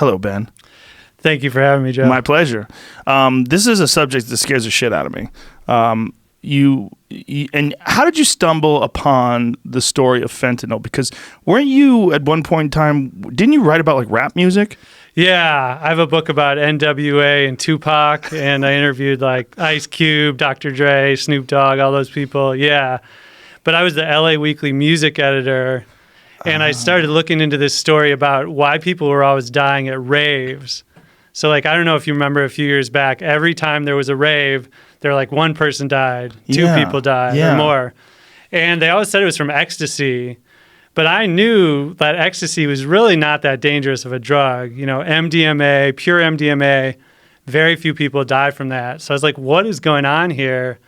Hello, Ben. Thank you for having me, Joe. My pleasure. This is a subject that scares the shit out of me. And how did you stumble upon the story of fentanyl? Because weren't you at one point in time, didn't you write about like rap music? Yeah, I have a book about NWA and Tupac, and I interviewed like Ice Cube, Dr. Dre, Snoop Dogg, all those people. Yeah, but I was the LA Weekly music editor, and I started looking into this story about why people were always dying at raves. So like, I don't know if you remember a few years back, every time there was a rave, there like one person died, two people died or more. And they always said it was from ecstasy. But I knew that ecstasy was really not that dangerous of a drug. You know, MDMA, pure MDMA, very few people die from that. So I was like, what is going on here?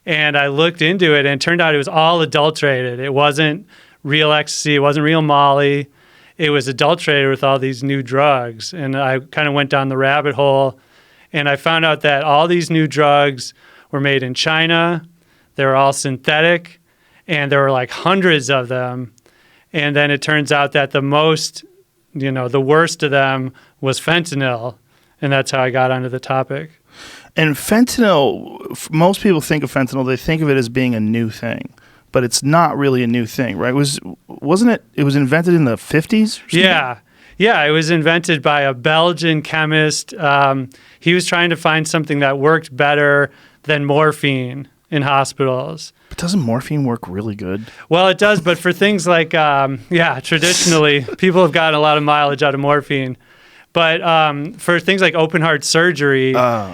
And I looked into it, and it turned out it was all adulterated. It wasn't real ecstasy. It wasn't real Molly. It was adulterated with all these new drugs. And I kind of went down the rabbit hole, and I found out that all these new drugs were made in China. They were all synthetic, and there were like hundreds of them. And then it turns out that the most, you know, the worst of them was fentanyl. And that's how I got onto the topic. And fentanyl, most people think of fentanyl, they think of it as being a new thing. But it's not really a new thing, right? Wasn't it? It was invented in the 50s? Yeah, it was invented by a Belgian chemist. He was trying to find something that worked better than morphine in hospitals. But doesn't morphine work really good? Well, it does, but for things like, traditionally, people have gotten a lot of mileage out of morphine. But for things like open heart surgery,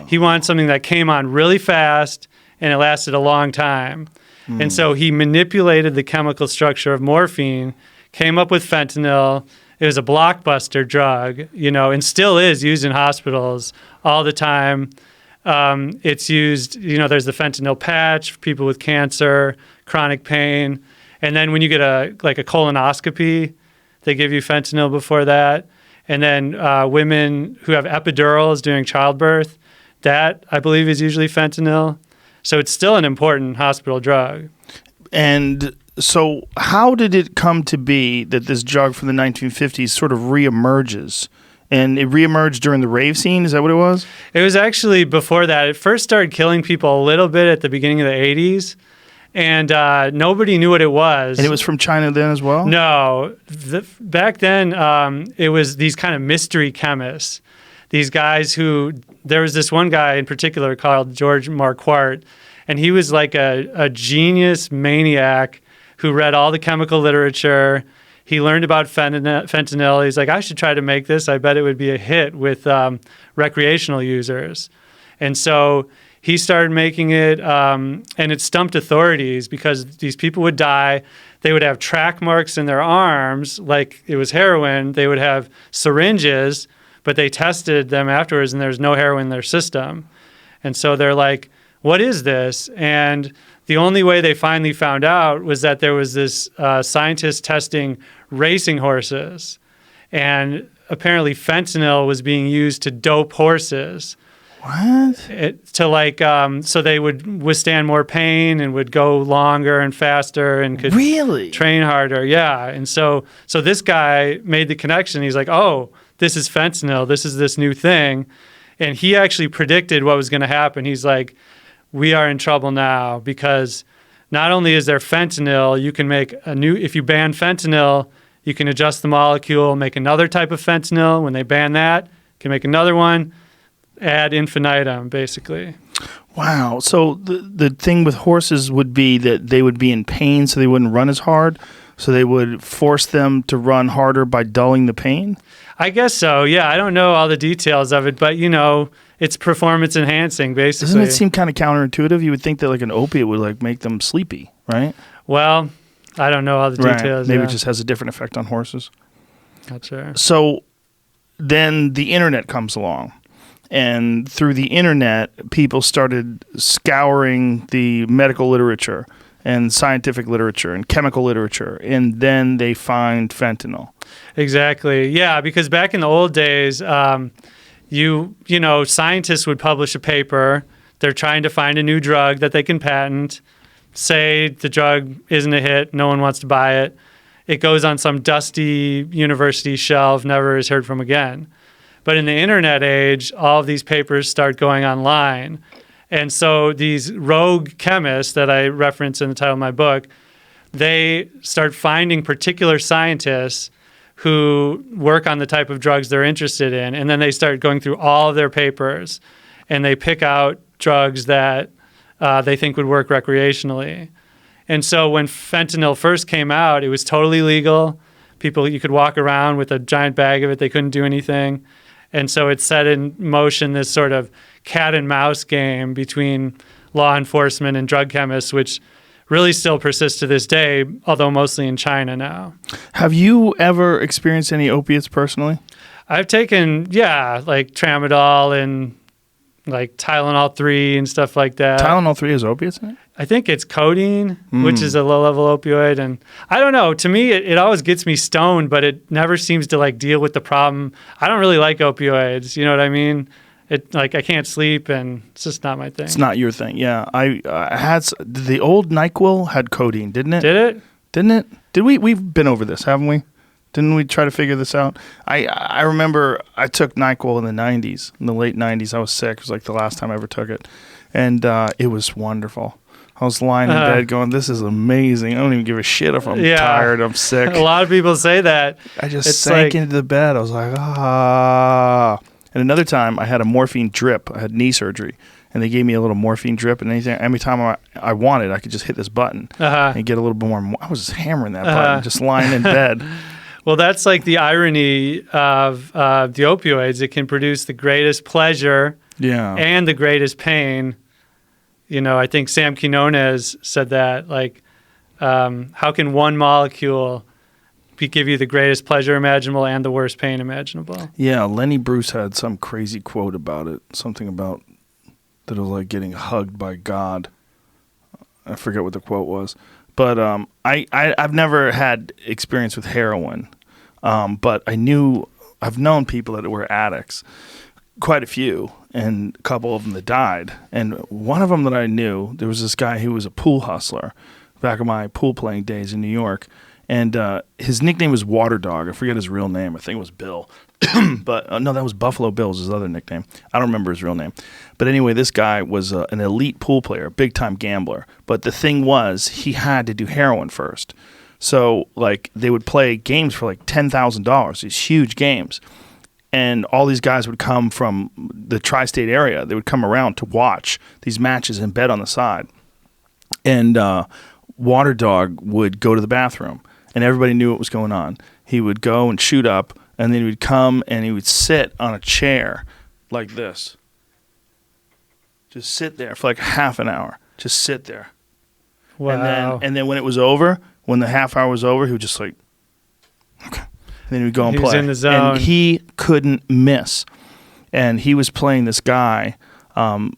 he wanted something that came on really fast and it lasted a long time. And so he manipulated the chemical structure of morphine, came up with fentanyl. It was a blockbuster drug, you know, and still is used in hospitals all the time. It's used, you know, there's the fentanyl patch for people with cancer, chronic pain. And then when you get a colonoscopy, they give you fentanyl before that. And then women who have epidurals during childbirth, that I believe is usually fentanyl. So it's still an important hospital drug. And so how did it come to be that this drug from the 1950s sort of reemerges? And it reemerged during the rave scene? Is that what it was? It was actually before that. It first started killing people a little bit at the beginning of the 80s. And nobody knew what it was. And it was from China then as well? No. Back then, it was these kind of mystery chemists. These guys there was this one guy in particular called George Marquardt, and he was like a genius maniac who read all the chemical literature. He learned about fentanyl. He's like, I should try to make this. I bet it would be a hit with recreational users. And so he started making it, and it stumped authorities because these people would die. They would have track marks in their arms like it was heroin. They would have syringes, but they tested them afterwards, and there's no heroin in their system. And so they're like, what is this? And the only way they finally found out was that there was this scientist testing racing horses. And apparently fentanyl was being used to dope horses. What? So they would withstand more pain and would go longer and faster and could really train harder. Yeah. And so this guy made the connection. He's like, oh, this is fentanyl. This is this new thing. And he actually predicted what was going to happen. He's like, we are in trouble now because not only is there fentanyl, you can make if you ban fentanyl, you can adjust the molecule, make another type of fentanyl. When they ban that, you can make another one, ad infinitum, basically. Wow. So the thing with horses would be that they would be in pain, so they wouldn't run as hard. So they would force them to run harder by dulling the pain? I guess so, yeah. I don't know all the details of it, but, you know, it's performance enhancing, basically. Doesn't it seem kind of counterintuitive? You would think that like an opiate would like make them sleepy, right? Well, I don't know all the details. Maybe it just has a different effect on horses. Not sure. So then the internet comes along. And through the internet, people started scouring the medical literature and scientific literature and chemical literature, and then they find fentanyl. Exactly. Yeah, because back in the old days, you know, scientists would publish a paper. They're trying to find a new drug that they can patent. Say the drug isn't a hit, no one wants to buy it. It goes on some dusty university shelf, never is heard from again. But in the internet age, all of these papers start going online. And so these rogue chemists that I reference in the title of my book, they start finding particular scientists who work on the type of drugs they're interested in. And then they start going through all of their papers and they pick out drugs that they think would work recreationally. And so when fentanyl first came out, it was totally legal. People, you could walk around with a giant bag of it. They couldn't do anything. And so it set in motion this sort of cat and mouse game between law enforcement and drug chemists, which really still persists to this day, although mostly in China now. Have you ever experienced any opiates personally? I've taken, like tramadol and like Tylenol 3 and stuff like that. Tylenol 3 has opiates in it? I think it's codeine, which is a low-level opioid. And I don't know. To me, it always gets me stoned, but it never seems to like deal with the problem. I don't really like opioids. You know what I mean? I can't sleep, and it's just not my thing. It's not your thing. Yeah, I had the old NyQuil had codeine, didn't it? Did it? Didn't it? Did we? We've been over this, haven't we? Didn't we try to figure this out? I remember I took NyQuil in the 90s, in the late 90s. I was sick. It was like the last time I ever took it, and it was wonderful. I was lying in bed going, this is amazing. I don't even give a shit if I'm tired, I'm sick. A lot of people say that. I just sank into the bed. I was like, ah. And another time, I had a morphine drip. I had knee surgery, and they gave me a little morphine drip, and every time I wanted, I could just hit this button and get a little bit more. I was just hammering that button, just lying in bed. Well, that's like the irony of the opioids. It can produce the greatest pleasure and the greatest pain. You know, I think Sam Quinones said that, like, how can one molecule give you the greatest pleasure imaginable and the worst pain imaginable? Yeah, Lenny Bruce had some crazy quote about it, something about that it was like getting hugged by God. I forget what the quote was. But I've never had experience with heroin, but I've known people that were addicts, quite a few, and a couple of them that died. And one of them that I knew, there was this guy who was a pool hustler back in my pool playing days in New York. And his nickname was Water Dog. I forget his real name. I think it was Bill. But no, that was Buffalo Bill's his other nickname. I don't remember his real name. But anyway, this guy was an elite pool player, a big-time gambler. But the thing was, he had to do heroin first. So, like, they would play games for like $10,000, these huge games. And all these guys would come from the tri-state area. They would come around to watch these matches and bet on the side. And Water Dog would go to the bathroom, and everybody knew what was going on. He would go and shoot up, and then he would come and he would sit on a chair like this. Just sit there for like half an hour. Just sit there. Wow. And then when it was over, when the half hour was over, he would just like, okay. And then he would go and play. He was in the zone. And he couldn't miss. And he was playing this guy,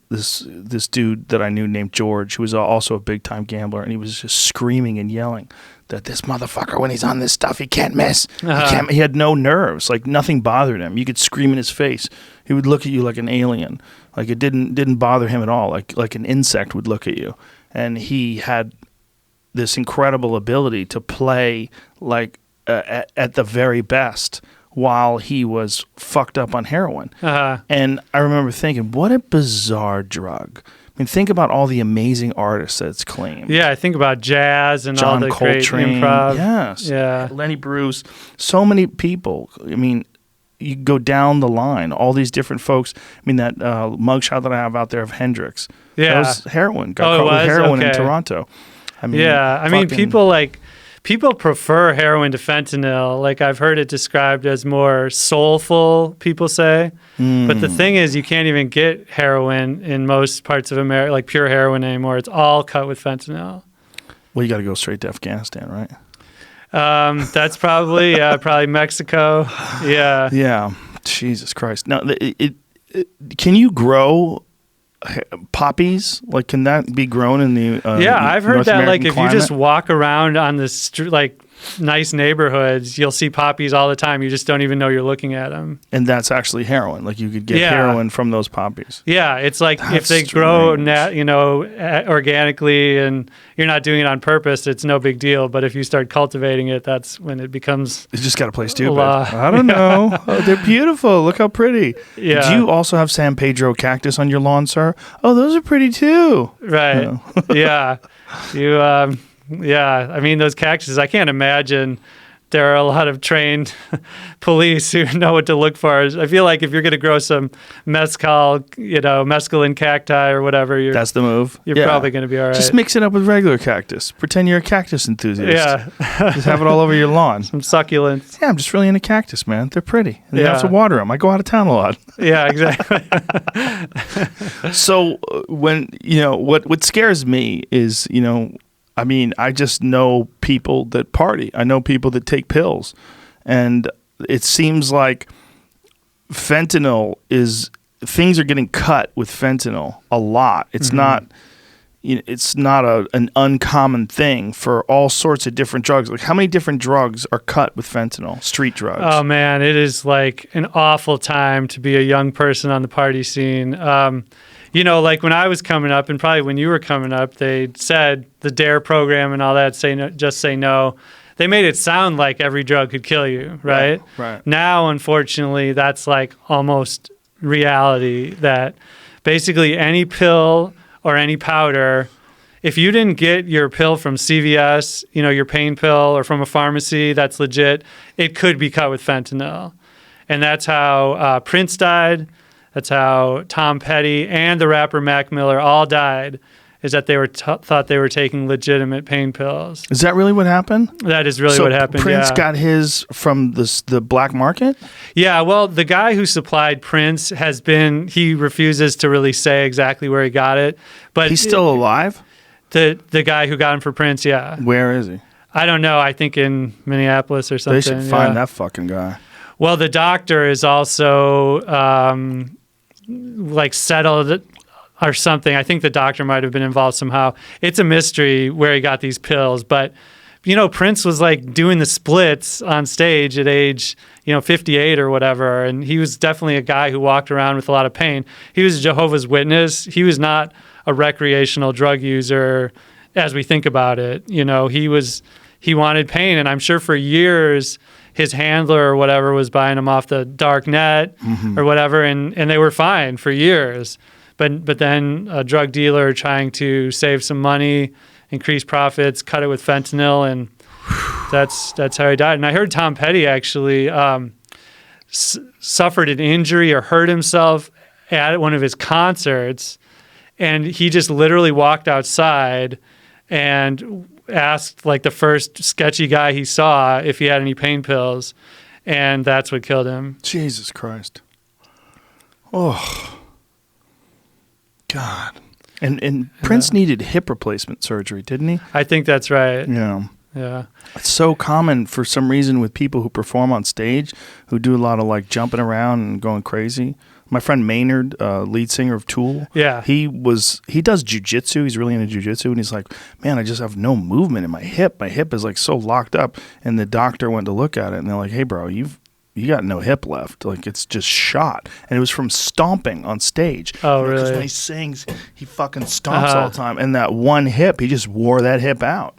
this dude that I knew named George, who was also a big-time gambler, and he was just screaming and yelling that this motherfucker, when he's on this stuff, he can't miss. He had no nerves. Like, nothing bothered him. You could scream in his face. He would look at you like an alien. Like, it didn't bother him at all. Like an insect would look at you. And he had this incredible ability to play like at the very best while he was fucked up on heroin. And I remember thinking, what a bizarre drug. I mean, think about all the amazing artists that it's claimed. Yeah, I think about jazz and John all the Coltrane, great improv. Yes. Yeah. Lenny Bruce. So many people. I mean, you go down the line, all these different folks. I mean, that mugshot that I have out there of Hendrix. Yeah. That was heroin. Got caught with heroin in Toronto. I mean, I mean, people prefer heroin to fentanyl. Like, I've heard it described as more soulful, people say. But the thing is, you can't even get heroin in most parts of America, like pure heroin anymore. It's all cut with fentanyl. Well, you got to go straight to Afghanistan, right? That's probably Mexico. Yeah. Yeah. Jesus Christ. Now, can you grow poppies? Like, can that be grown in the I've heard North that. American like, if climate? you just walk around on the street, like nice neighborhoods, you'll see poppies all the time. You just don't even know you're looking at them. And that's actually heroin. Like you could get heroin from those poppies. Yeah, it's like That's if they grow, organically, and you're not doing it on purpose, it's no big deal. But if you start cultivating it, that's when it becomes. You just got to play stupid. I don't know. Oh, they're beautiful. Look how pretty. Yeah. Do you also have San Pedro cactus on your lawn, sir? Oh, those are pretty too. Right. No. Yeah. You. Yeah, I mean, those cactuses, I can't imagine there are a lot of trained police who know what to look for. I feel like if you're going to grow some mescaline cacti or whatever, that's the move. You're probably going to be all right. Just mix it up with regular cactus. Pretend you're a cactus enthusiast. Yeah. Just have it all over your lawn. Some succulents. Yeah, I'm just really into cactus, man. They're pretty. And you have to water them. I go out of town a lot. Yeah, exactly. So when, what scares me is, I mean, I just know people that party. I know people that take pills. And it seems like things are getting cut with fentanyl a lot. It's not an uncommon thing for all sorts of different drugs. Like how many different drugs are cut with fentanyl, street drugs? Oh man, it is like an awful time to be a young person on the party scene. Like when I was coming up, and probably when you were coming up, they said the DARE program and all that, just say no. They made it sound like every drug could kill you, right? Right. Now, unfortunately, that's like almost reality, that basically any pill or any powder, if you didn't get your pill from CVS, your pain pill, or from a pharmacy that's legit, it could be cut with fentanyl. And that's how Prince died. That's how Tom Petty and the rapper Mac Miller all died, is that they were thought they were taking legitimate pain pills. Is that really what happened? That is really what happened, Prince got his from the black market? Yeah, well, the guy who supplied Prince he refuses to really say exactly where he got it. But he's still alive? The guy who got him for Prince, yeah. Where is he? I don't know. I think in Minneapolis or something. They should find that fucking guy. Well, the doctor is also settled or something. I think the doctor might have been involved somehow. It's a mystery where he got these pills, but Prince was like doing the splits on stage at age 58 or whatever, and he was definitely a guy who walked around with a lot of pain. He was a Jehovah's Witness. He was not a recreational drug user as we think about it. He wanted pain, and I'm sure for years his handler or whatever was buying him off the dark net or whatever, and they were fine for years. But then a drug dealer trying to save some money, increase profits, cut it with fentanyl, and that's how he died. And I heard Tom Petty actually suffered an injury or hurt himself at one of his concerts, and he just literally walked outside and asked like the first sketchy guy he saw if he had any pain pills, and that's what killed him. Jesus Christ. Oh. God. And Prince needed hip replacement surgery, didn't he? I think that's right. Yeah. Yeah. It's so common for some reason with people who perform on stage who do a lot of like jumping around and going crazy. My friend Maynard, lead singer of Tool, he does jiu-jitsu. He's really into jiu-jitsu, and he's like, man, I just have no movement in my hip. My hip is like so locked up. And the doctor went to look at it, and they're like, hey, bro, you got no hip left. Like, it's just shot. And it was from stomping on stage. Oh, really? Because when he sings, he fucking stomps all the time. And that one hip, he just wore that hip out.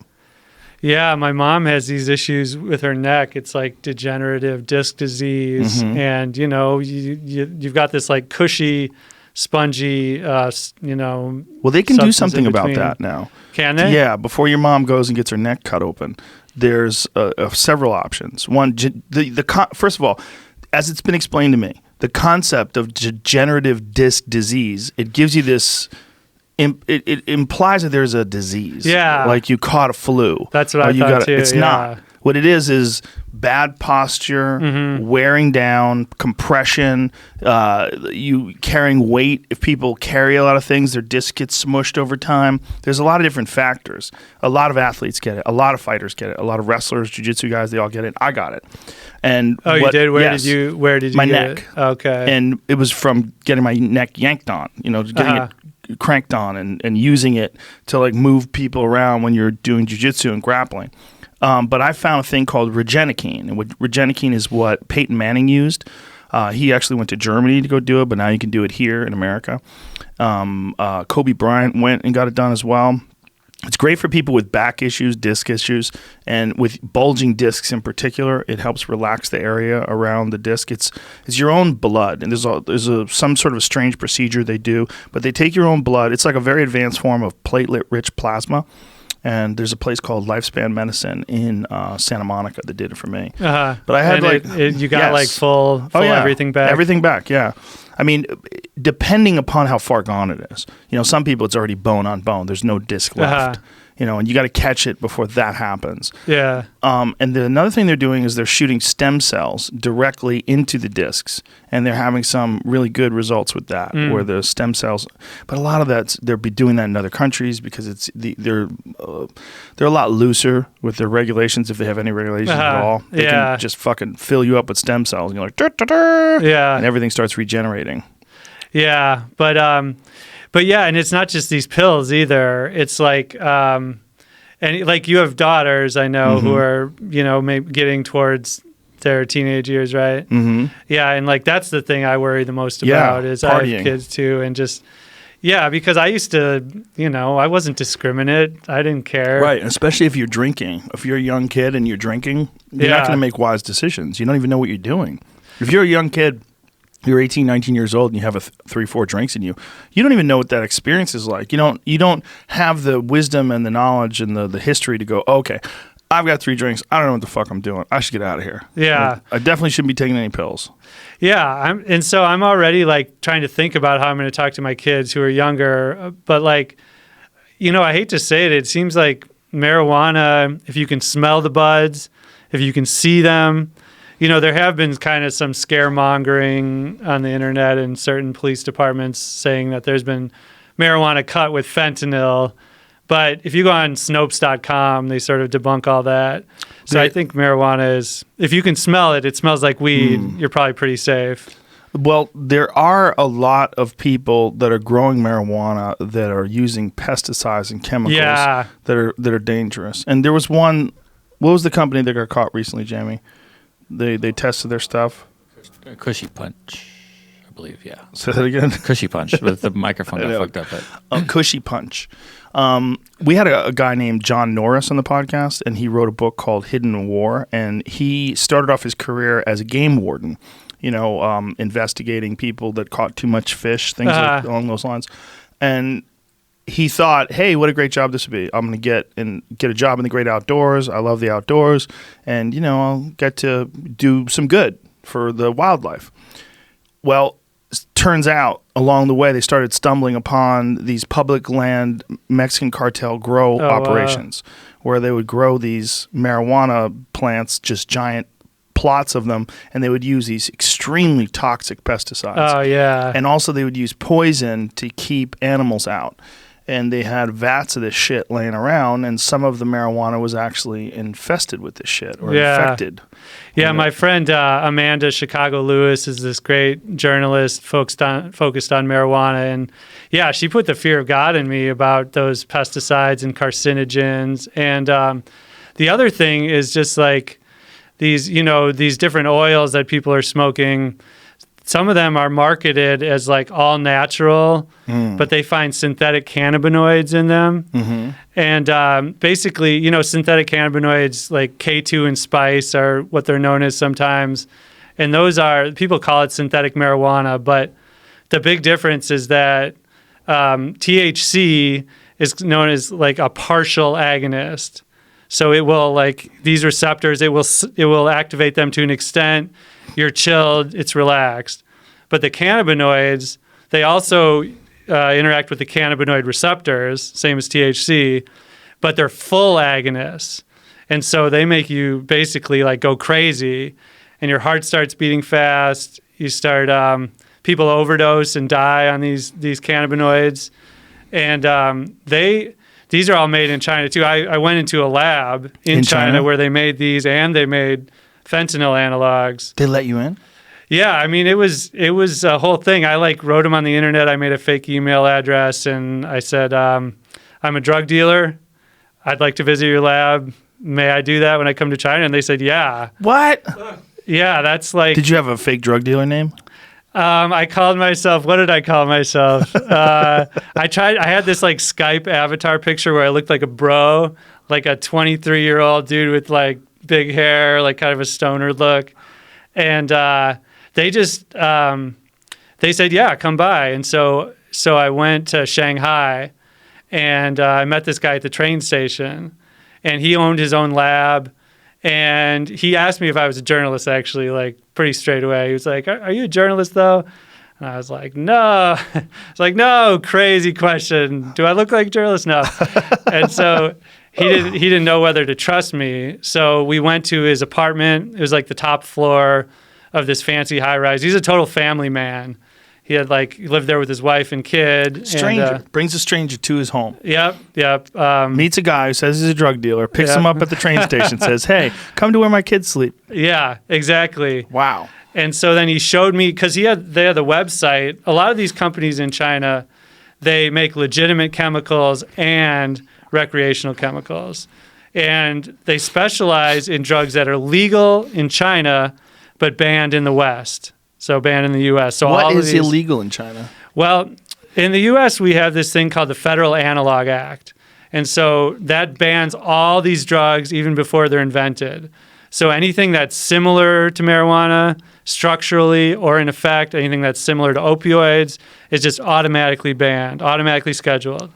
Yeah, my mom has these issues with her neck. It's like degenerative disc disease, and you've got this like cushy, spongy, Well, they can do something about that now. Can they? Yeah, before your mom goes and gets her neck cut open, there's several options. One, first of all, as it's been explained to me, the concept of degenerative disc disease, it gives you this. It implies that there's a disease. Yeah. Like you caught a flu. That's what I thought too. It's not. What it is bad posture, wearing down, compression, you carrying weight. If people carry a lot of things, their disc gets smushed over time. There's a lot of different factors. A lot of athletes get it. A lot of fighters get it. A lot of wrestlers, jiu-jitsu guys, they all get it. I got it. And you did? Where did you my get neck. It? Okay. And it was from getting my neck yanked on, getting it cranked on and using it to like move people around when you're doing jiu-jitsu and grappling. But I found a thing called Regenikine, and Regenikine is what Peyton Manning used. He actually went to Germany to go do it, but now you can do it here in America. Kobe Bryant went and got it done as well. It's great for people with back issues, disc issues, and with bulging discs in particular. It helps relax the area around the disc. It's your own blood, and there's some sort of a strange procedure they do, but they take your own blood. It's like a very advanced form of platelet-rich plasma. And there's a place called Lifespan Medicine in Santa Monica that did it for me. But I had you got like full everything back? Everything back, yeah. I mean, depending upon how far gone it is. Some people it's already bone on bone. There's no disc left. And you got to catch it before that happens. Yeah. And another thing they're doing is they're shooting stem cells directly into the discs, and they're having some really good results with that, where the stem cells. But a lot of they'll be doing that in other countries because they're a lot looser with their regulations, if they have any regulations at all. They can just fucking fill you up with stem cells, and you're like, and everything starts regenerating. Yeah, but yeah, and it's not just these pills either. It's like, and like you have daughters, I know, who are, maybe getting towards their teenage years, right? Mm-hmm. Yeah, and like that's the thing I worry the most about is partying. I have kids too, and just, because I used to, I wasn't discriminate. I didn't care. Right, especially if you're drinking. If you're a young kid and you're drinking, you're not going to make wise decisions. You don't even know what you're doing. If you're a young kid, you're 18, 19 years old, and you have 3-4 drinks in you. You don't even know what that experience is like. You don't have the wisdom and the knowledge and the history to go, okay, I've got 3 drinks. I don't know what the fuck I'm doing. I should get out of here. Yeah. I definitely shouldn't be taking any pills. Yeah. So I'm already like trying to think about how I'm going to talk to my kids who are younger. But like, I hate to say it. It seems like marijuana, if you can smell the buds, if you can see them, there have been kind of some scaremongering on the internet and certain police departments saying that there's been marijuana cut with fentanyl. But if you go on Snopes.com, they sort of debunk all that. So I think marijuana is, if you can smell it, it smells like weed. You're probably pretty safe. Well, there are a lot of people that are growing marijuana that are using pesticides and chemicals that are dangerous. And there was one, what was the company that got caught recently, Jamie? They tested their stuff. Cushy Punch, I believe. Yeah. Say that again. Cushy Punch, but the microphone got fucked up. Cushy Punch. We had a guy named John Norris on the podcast, and he wrote a book called Hidden War, and he started off his career as a game warden. Investigating people that caught too much fish, things along those lines, and he thought, hey, what a great job this would be. I'm going to get a job in the great outdoors. I love the outdoors. And, I'll get to do some good for the wildlife. Well, turns out along the way, they started stumbling upon these public land Mexican cartel grow operations where they would grow these marijuana plants, just giant plots of them, and they would use these extremely toxic pesticides. Oh, yeah. And also they would use poison to keep animals out. And they had vats of this shit laying around, and some of the marijuana was actually infested with this shit or infected. Yeah, my friend Amanda Chicago Lewis is this great journalist focused on marijuana, and she put the fear of God in me about those pesticides and carcinogens. And the other thing is just like these different oils that people are smoking. Some of them are marketed as like all natural, but they find synthetic cannabinoids in them. Mm-hmm. And basically, synthetic cannabinoids like K2 and spice are what they're known as sometimes. And people call it synthetic marijuana, but the big difference is that THC is known as like a partial agonist. So it will like these receptors, it will activate them to an extent. You're chilled, it's relaxed. But the cannabinoids, they also interact with the cannabinoid receptors, same as THC, but they're full agonists. And so they make you basically like go crazy, and your heart starts beating fast. You start, people overdose and die on these cannabinoids. And these are all made in China too. I went into a lab in China where they made these, and they made fentanyl analogs. They let you in? Yeah, I mean, it was a whole thing. I like wrote them on the internet. I made a fake email address, and I said, I'm a drug dealer. I'd like to visit your lab. may I do that when I come to China? And they said, yeah. What? Yeah, that's like... Did you have a fake drug dealer name? I called myself, what did I call myself? I had this like Skype avatar picture where I looked like a bro, like a 23-year-old dude with like big hair, like kind of a stoner look. And they just, they said, yeah, come by. And so I went to Shanghai and I met this guy at the train station and he owned his own lab. And he asked me if I was a journalist, actually, like pretty straight away. He was like, are you a journalist, though? And I was like, no. It's like, no, crazy question. Do I look like a journalist? No. And so he didn't know whether to trust me. So we went to his apartment. It was like the top floor of this fancy high rise. He's a total family man. He had lived there with his wife and kid. Stranger. And, brings a stranger to his home. Yep. Meets a guy who says he's a drug dealer, picks him up at the train station, says, hey, come to where my kids sleep. Yeah, exactly. Wow. And so then he showed me, because they had the website. A lot of these companies in China, they make legitimate chemicals and recreational chemicals. And they specialize in drugs that are legal in China, but banned in the West. So banned in the U.S. So what is illegal in China? Well, in the U.S., we have this thing called the Federal Analog Act. And so that bans all these drugs even before they're invented. So anything that's similar to marijuana structurally or in effect, anything that's similar to opioids is just automatically banned, automatically scheduled.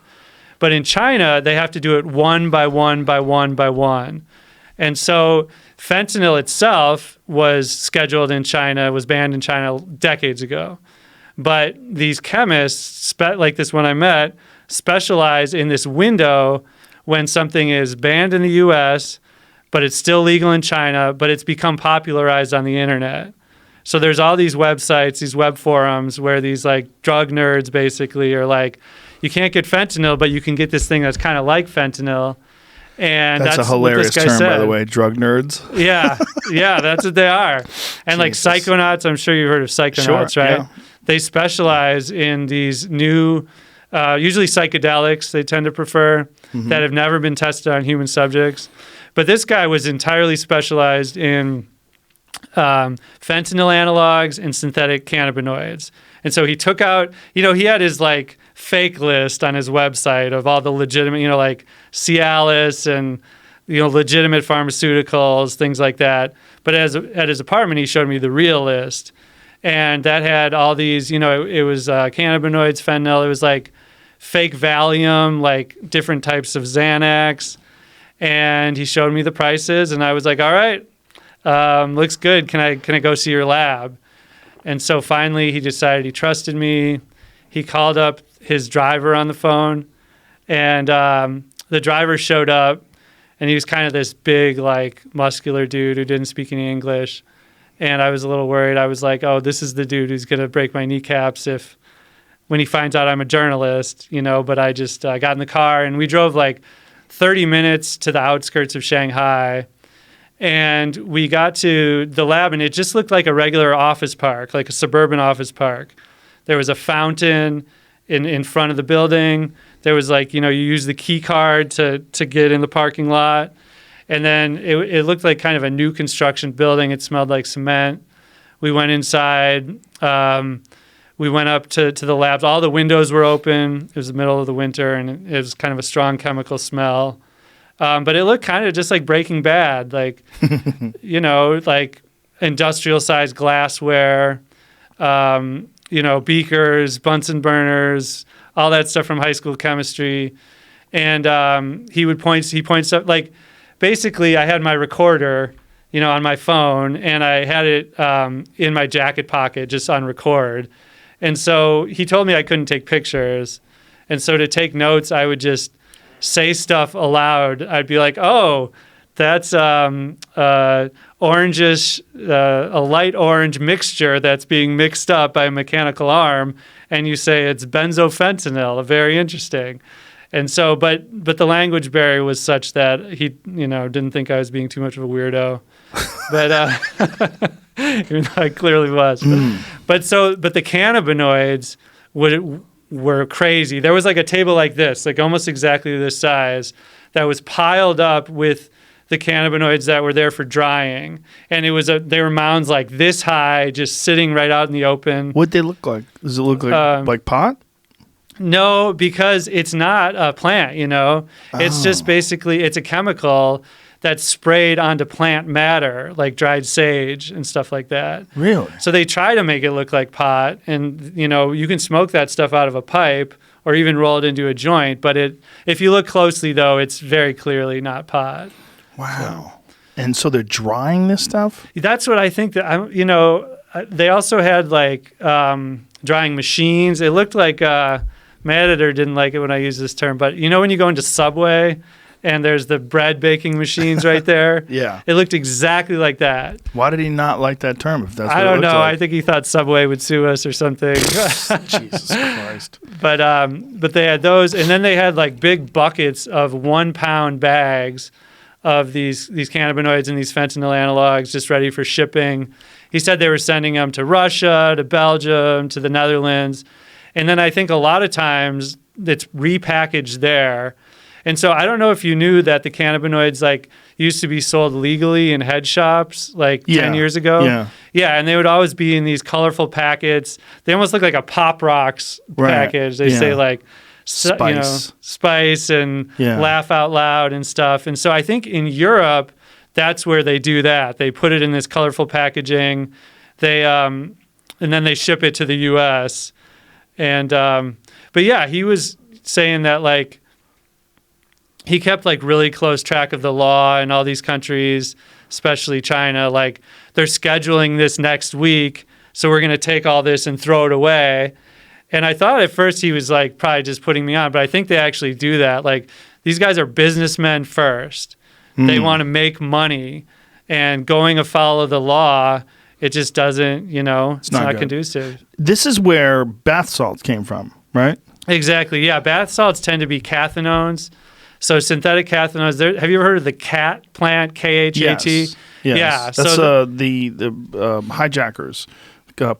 But in China, they have to do it one by one by one by one. And so fentanyl itself was scheduled in China, was banned in China decades ago. But these chemists, like this one I met, specialize in this window when something is banned in the U.S., but it's still legal in China, but it's become popularized on the internet. So there's all these websites, these web forums where these drug nerds basically are like, you can't get fentanyl, but you can get this thing that's kind of like fentanyl. And that's a hilarious term, by the way, drug nerds. Yeah, that's what they are. And Jesus. psychonauts, I'm sure you've heard of psychonauts, Sure, right? yeah. They specialize in these new, usually psychedelics they tend to prefer, that have never been tested on human subjects. But this guy was entirely specialized in fentanyl analogs and synthetic cannabinoids. And so he took out, he had his fake list on his website of all the legitimate, Cialis and, legitimate pharmaceuticals, things like that. But at his apartment, he showed me the real list. And that had all these, it was cannabinoids, fentanyl. It was fake Valium, different types of Xanax. And he showed me the prices. And I was like, all right, looks good. Can I go see your lab? And so finally he decided he trusted me. He called up his driver on the phone, and the driver showed up, and he was kind of this big, muscular dude who didn't speak any English. And I was a little worried. I was like, oh, this is the dude who's going to break my kneecaps when he finds out I'm a journalist, But I just got in the car, and we drove 30 minutes to the outskirts of Shanghai. And we got to the lab, and it just looked like a regular office park, like a suburban office park. There was a fountain in front of the building. There was you use the key card to get in the parking lot. And then it looked like kind of a new construction building. It smelled like cement. We went inside. We went up to the labs. All the windows were open. It was the middle of the winter, and it was kind of a strong chemical smell. But it looked kind of just like Breaking Bad, industrial-sized glassware, beakers, Bunsen burners, all that stuff from high school chemistry. And he points up, basically I had my recorder, on my phone, and I had it in my jacket pocket just on record. And so he told me I couldn't take pictures. And so to take notes, I would just say stuff aloud. I'd be like, oh, that's orangish, a light orange mixture that's being mixed up by a mechanical arm. And you say it's benzofentanyl, very interesting. And so, but the language barrier was such that he, didn't think I was being too much of a weirdo. But even though I clearly was. But the cannabinoids were crazy. There was a table like this, almost exactly this size, that was piled up with the cannabinoids that were there for drying. And they were mounds like this high, just sitting right out in the open. What'd they look like? Does it look like pot? No, because it's not a plant, It's just basically, it's a chemical that's sprayed onto plant matter, like dried sage and stuff like that. Really? So they try to make it look like pot, and, you can smoke that stuff out of a pipe or even roll it into a joint. But if you look closely, though, it's very clearly not pot. Wow. And so they're drying this stuff? That's what I think they also had like drying machines. It looked like my editor didn't like it when I used this term, but when you go into Subway and there's the bread baking machines right there? Yeah. It looked exactly like that. Why did he not like that term if that's what I don't know. Like? I think he thought Subway would sue us or something. Jesus Christ. But they had those, and then they had like big buckets of 1 pound bags of these cannabinoids and these fentanyl analogs just ready for shipping. He said they were sending them to Russia, to Belgium, to the Netherlands. And then I think a lot of times it's repackaged there. And so I don't know if you knew that the cannabinoids like used to be sold legally in head shops like 10 years ago. Yeah. Yeah, and they would always be in these colorful packets. They almost look like a Pop Rocks package. They say like Spice, spice and laugh out loud and stuff. And so I think in Europe, that's where they do that. They put it in this colorful packaging. They and then they ship it to the U.S. And but yeah, he was saying that like he kept like really close track of the law in all these countries, especially China. Like they're scheduling this next week, so we're going to take all this and throw it away. And I thought at first he was like probably just putting me on, but I think they actually do that. Like these guys are businessmen first. They want to make money, and going afoul of the law, it just doesn't, it's not conducive. This is where bath salts came from, right? Exactly. Yeah. Bath salts tend to be cathinones. So synthetic cathinones. Have you ever heard of the cat plant, KHAT? Yes. Yeah. That's the hijackers.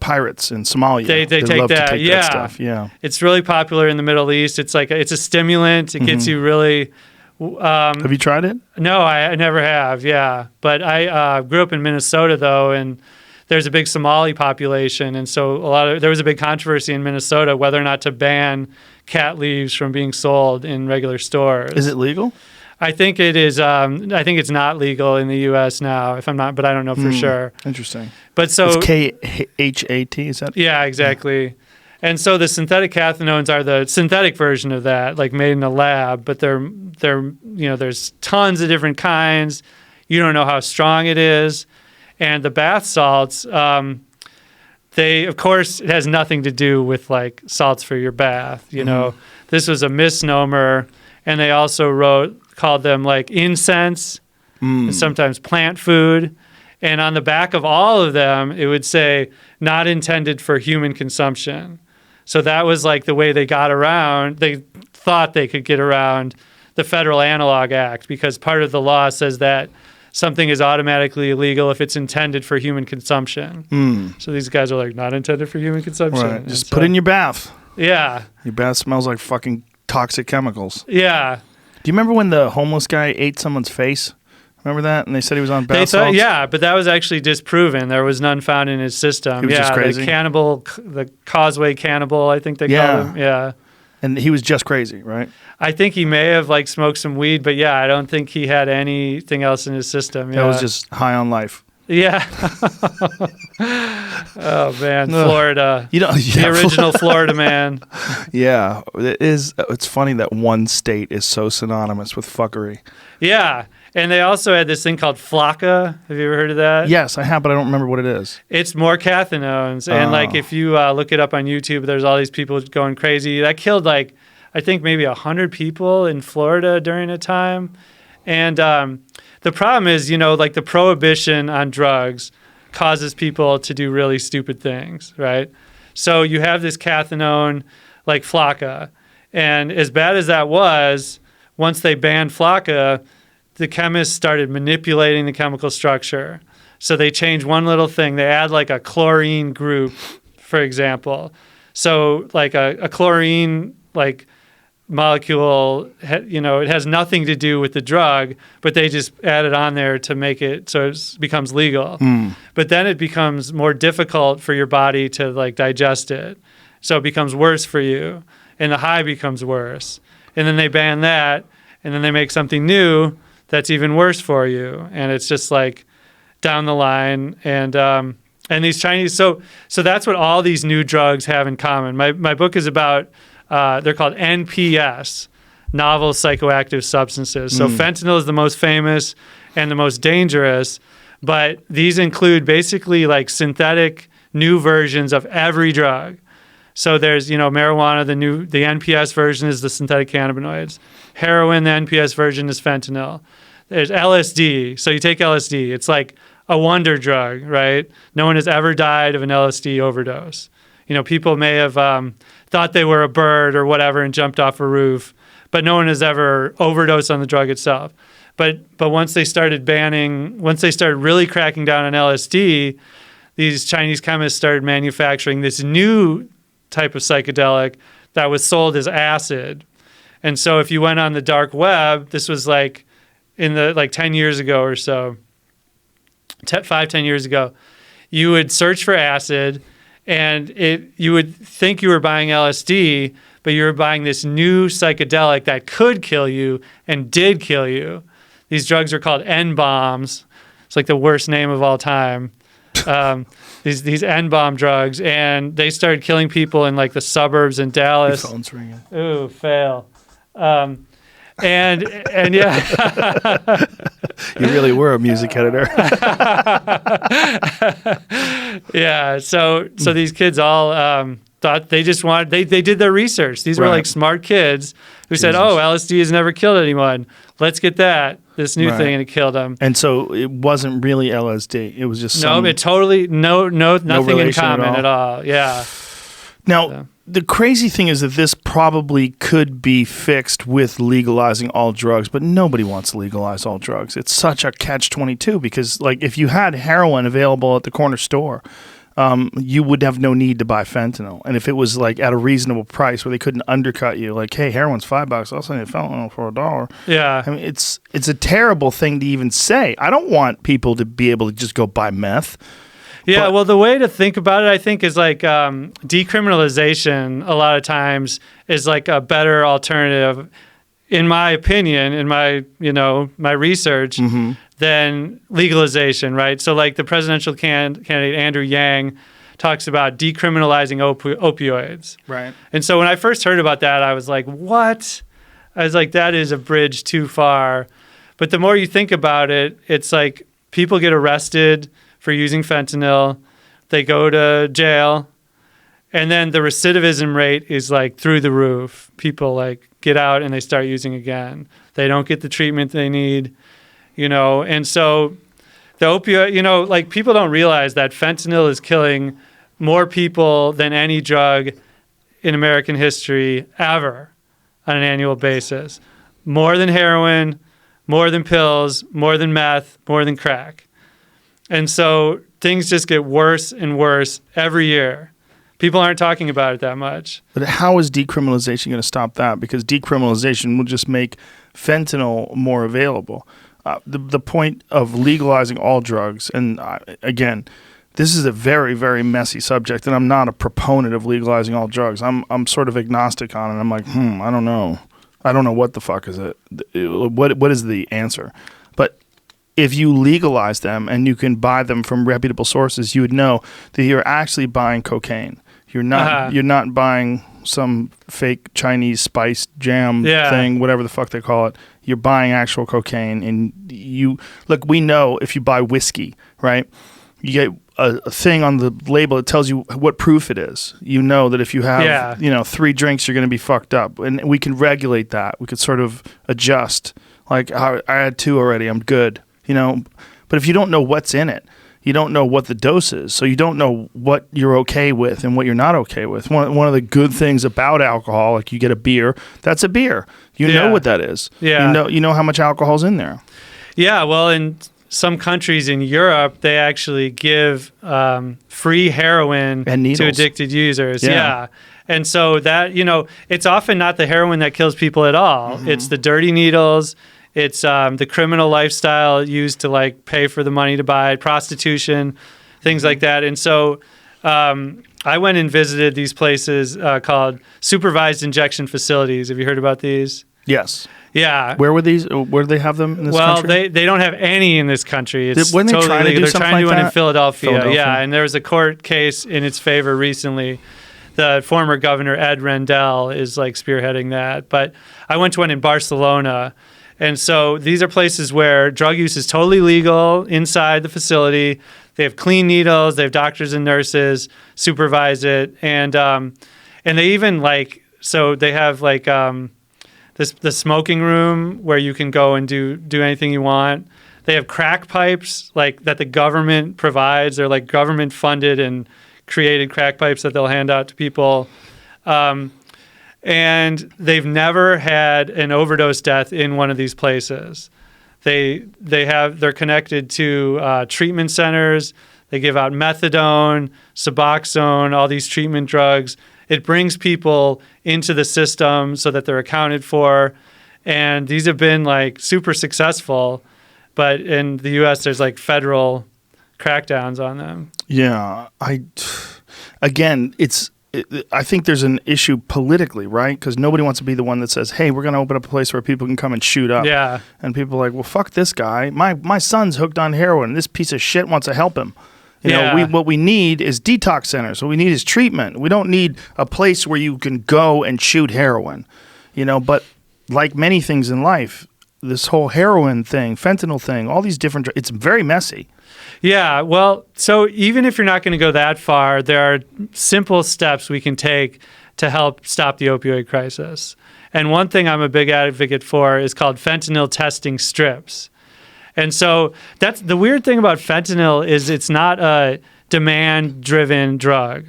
Pirates in Somalia. They take love that. To take that stuff. Yeah. It's really popular in the Middle East. It's like it's a stimulant. It gets you really. Have you tried it? No, I never have. Yeah, but I grew up in Minnesota though, and there's a big Somali population, and so there was a big controversy in Minnesota whether or not to ban cat leaves from being sold in regular stores. Is it legal? I think it is. I think it's not legal in the U.S. now, if I'm not, but I don't know for sure. Interesting. But so it's KHAT, is that? Yeah, exactly. And so the synthetic cathinones are the synthetic version of that, like made in a lab. But they're there's tons of different kinds. You don't know how strong it is, and the bath salts. Of course, it has nothing to do with like salts for your bath. This was a misnomer, and they also called them like incense and sometimes plant food. And on the back of all of them, it would say not intended for human consumption. So that was like the way they got around. They thought they could get around the Federal Analog Act because part of the law says that something is automatically illegal if it's intended for human consumption. So these guys are like, not intended for human consumption. Right. Just put it in your bath. Yeah. Your bath smells like fucking toxic chemicals. Yeah. Do you remember when the homeless guy ate someone's face? Remember that? And they said he was on bath salts? Yeah, but that was actually disproven. There was none found in his system. He was just crazy? The Causeway cannibal, I think they call him. Yeah. And he was just crazy, right? I think he may have like smoked some weed, but yeah, I don't think he had anything else in his system. That was just high on life. Yeah. Oh man, Florida. The original Florida man. Yeah, it's funny that one state is so synonymous with fuckery. Yeah. And they also had this thing called Flocka. Have you ever heard of that? Yes, I have, but I don't remember what it is. It's more cathinones. And like if you look it up on YouTube, there's all these people going crazy. That killed like, I think maybe 100 people in Florida during a time. And the problem is, like the prohibition on drugs causes people to do really stupid things, right? So you have this cathinone like Flocka. And as bad as that was, once they banned Flocka, the chemists started manipulating the chemical structure. So they change one little thing. They add like a chlorine group, for example. So like a chlorine like molecule, it has nothing to do with the drug, but they just add it on there to make it so it becomes legal. But then it becomes more difficult for your body to like digest it. So it becomes worse for you, and the high becomes worse. And then they ban that, and then they make something new that's even worse for you. And it's just like down the line. And these Chinese, so that's what all these new drugs have in common. My book is about, they're called NPS, novel psychoactive substances. So fentanyl is the most famous and the most dangerous, but these include basically like synthetic new versions of every drug. So there's, marijuana, the NPS version is the synthetic cannabinoids. Heroin, the NPS version is fentanyl. There's LSD. So you take LSD. It's like a wonder drug, right? No one has ever died of an LSD overdose. People may have thought they were a bird or whatever and jumped off a roof, but no one has ever overdosed on the drug itself. But once they started really cracking down on LSD, these Chinese chemists started manufacturing this new type of psychedelic that was sold as acid. And so if you went on the dark web, this was like in the 10 years ago or so, 5-10 years ago, you would search for acid and you would think you were buying LSD, but you were buying this new psychedelic that could kill you and did kill you. These drugs are called N-bombs. It's like the worst name of all time. These N-bomb drugs, and they started killing people in like the suburbs in Dallas. Your phone's ringing. Ooh, fail. And yeah. You really were a music editor. Yeah. So these kids all thought they just wanted, they did their research. These were like smart kids who said, oh, LSD has never killed anyone. Let's get this new thing, and it killed them. And so it wasn't really LSD. It was just nothing in common at all. Yeah. Now, the crazy thing is that this probably could be fixed with legalizing all drugs, but nobody wants to legalize all drugs. It's such a catch-22 because, like, if you had heroin available at the corner store, you would have no need to buy fentanyl. And if it was like at a reasonable price where they couldn't undercut you, like, hey, heroin's $5, I'll send you fentanyl for $1. Yeah. I mean, it's a terrible thing to even say. I don't want people to be able to just go buy meth. Yeah, well, the way to think about it, I think, is like decriminalization a lot of times is like a better alternative, in my opinion, in my research, than legalization, right? So like the presidential candidate Andrew Yang talks about decriminalizing opioids. Right. And so when I first heard about that, I was like, what? I was like, that is a bridge too far. But the more you think about it, it's like people get arrested for using fentanyl, they go to jail, and then the recidivism rate is like through the roof. People like get out and they start using again. They don't get the treatment they need, and so the opioid, like people don't realize that fentanyl is killing more people than any drug in American history ever on an annual basis. More than heroin, more than pills, more than meth, more than crack. And so things just get worse and worse every year. People aren't talking about it that much. But how is decriminalization going to stop that? Because decriminalization will just make fentanyl more available. The point of legalizing all drugs, and again, this is a very, very messy subject, and I'm not a proponent of legalizing all drugs. I'm sort of agnostic on it. I'm like, I don't know. I don't know what the fuck is it. What is the answer? But if you legalize them and you can buy them from reputable sources, you would know that you're actually buying cocaine. You're not buying some fake Chinese spice jam thing, whatever the fuck they call it. You're buying actual cocaine, and we know if you buy whiskey, right? You get a thing on the label that tells you what proof it is. You know that if you have 3 drinks, you're going to be fucked up, and we can regulate that. We could sort of adjust. Like I had 2 already, I'm good. But if you don't know what's in it, you don't know what the dose is, so you don't know what you're okay with and what you're not okay with. One of the good things about alcohol, like you get a beer, that's a beer. You know what that is. Yeah. You know how much alcohol's in there. Yeah, well, and some countries in Europe, they actually give free heroin And needles. to addicted users. Yeah. And so that, it's often not the heroin that kills people at all. Mm-hmm. It's the dirty needles. It's the criminal lifestyle used to like pay for the money to buy it, prostitution, things like that. And so I went and visited these places called supervised injection facilities. Have you heard about these? Yes. Yeah. Where were these? Where do they have them in this country? Well, they don't have any in this country. It's When they totally trying to do illegal. They're something trying to like do it in that? Philadelphia. Yeah, and there was a court case in its favor recently. The former governor, Ed Rendell, is like spearheading that. But I went to one in Barcelona. And so these are places where drug use is totally legal inside the facility. They have clean needles. They have doctors and nurses supervise it. And they even so they have the smoking room where you can go and do anything you want. They have crack pipes that the government provides. They're like government funded and created crack pipes that they'll hand out to people. And they've never had an overdose death in one of these places. They're connected to treatment centers. They give out methadone, Suboxone, all these treatment drugs. It brings people into the system so that they're accounted for. And these have been super successful. But in the U.S., there's federal crackdowns on them. Yeah. I think there's an issue politically, right? Because nobody wants to be the one that says, hey, we're going to open up a place where people can come and shoot up. Yeah. And people are like, well, fuck this guy. My son's hooked on heroin. This piece of shit wants to help him. What we need is detox centers. What we need is treatment. We don't need a place where you can go and shoot heroin. But like many things in life, this whole heroin thing, fentanyl thing, all these different it's very messy. Yeah, well, so even if you're not going to go that far, there are simple steps we can take to help stop the opioid crisis. And one thing I'm a big advocate for is called fentanyl testing strips. And so that's the weird thing about fentanyl is it's not a demand-driven drug.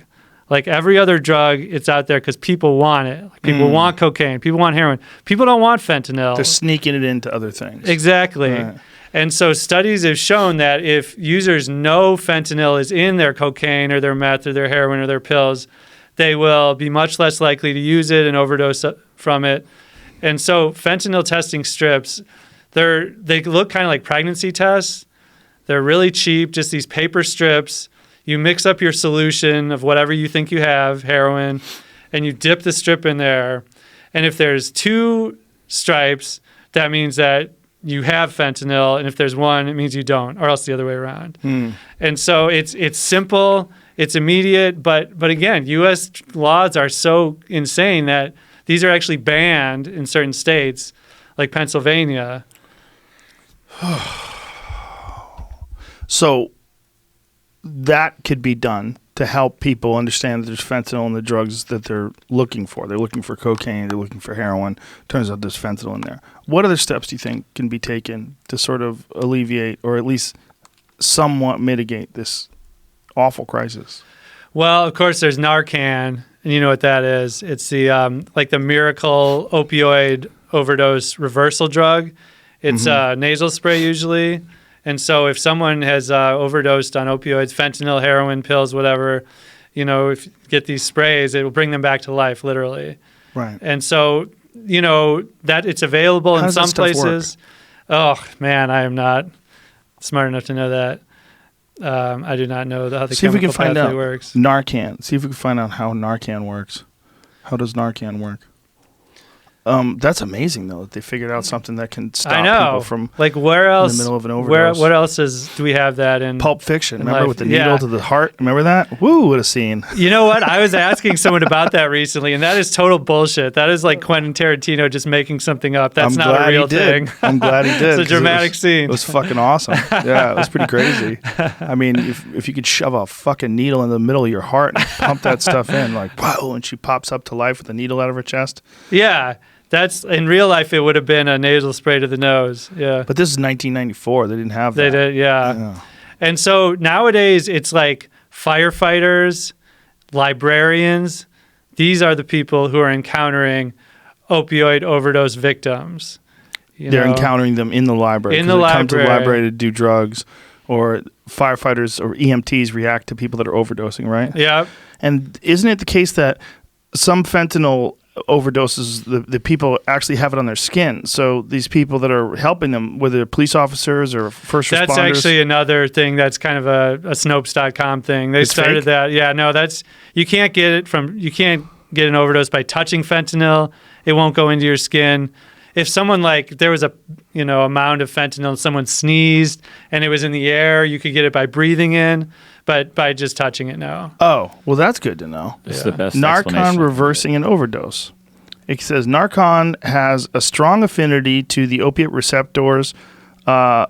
Like every other drug, it's out there because people want it. People want cocaine. People want heroin. People don't want fentanyl. They're sneaking it into other things. Exactly. Right. And so studies have shown that if users know fentanyl is in their cocaine or their meth or their heroin or their pills, they will be much less likely to use it and overdose from it. And so fentanyl testing strips, they look kind of like pregnancy tests. They're really cheap, just these paper strips. You mix up your solution of whatever you think you have, heroin, and you dip the strip in there. And if there's 2 stripes, that means that you have fentanyl, and if there's 1, it means you don't, or else the other way around. And so it's simple, it's immediate, but again, U.S. laws are so insane that these are actually banned in certain states, like Pennsylvania. So that could be done to help people understand that there's fentanyl in the drugs that they're looking for. They're looking for cocaine. They're looking for heroin. Turns out there's fentanyl in there. What other steps do you think can be taken to sort of alleviate or at least somewhat mitigate this awful crisis? Well, of course, there's Narcan, and you know what that is. It's the the miracle opioid overdose reversal drug. It's nasal spray usually. And so if someone has overdosed on opioids, fentanyl, heroin, pills, whatever, if you get these sprays, it will bring them back to life, literally. Right. And so, that it's available in some places. Oh, man, I am not smart enough to know that. I do not know how the chemical pathway works. Narcan. See if we can find out how Narcan works. How does Narcan work? That's amazing, though, that they figured out something that can stop people from where else, in the middle of an overdose. What else do we have that in? Pulp Fiction. Remember life? with the needle to the heart? Remember that? Woo, what a scene. You know what? I was asking someone about that recently, and that is total bullshit. That is like Quentin Tarantino just making something up. That's not a real thing. I'm glad he did. It's a dramatic scene. It was fucking awesome. Yeah, it was pretty crazy. I mean, if you could shove a fucking needle in the middle of your heart and pump that stuff in, whoa, and she pops up to life with a needle out of her chest. Yeah. That's in real life. It would have been a nasal spray to the nose. Yeah, but this is 1994. They didn't have that. They did. Yeah. And so nowadays it's like firefighters, librarians. These are the people who are encountering opioid overdose victims. They're encountering them in the library. In the they come to the library. library to do drugs, or firefighters or EMTs react to people that are overdosing, right? Yeah. And isn't it the case that some fentanyl overdoses, the people actually have it on their skin? So these people that are helping them, whether they're police officers or first responders. That's actually another thing that's kind of a Snopes.com thing. They started fake? that. Yeah, no, you can't get an overdose by touching fentanyl. It won't go into your skin. If someone there was a mound of fentanyl and someone sneezed and it was in the air, you could get it by breathing in, but by just touching it, no. Oh, well, that's good to know. It's the best Narcan explanation. reversing an overdose. It says Narcan has a strong affinity to the opiate receptors, a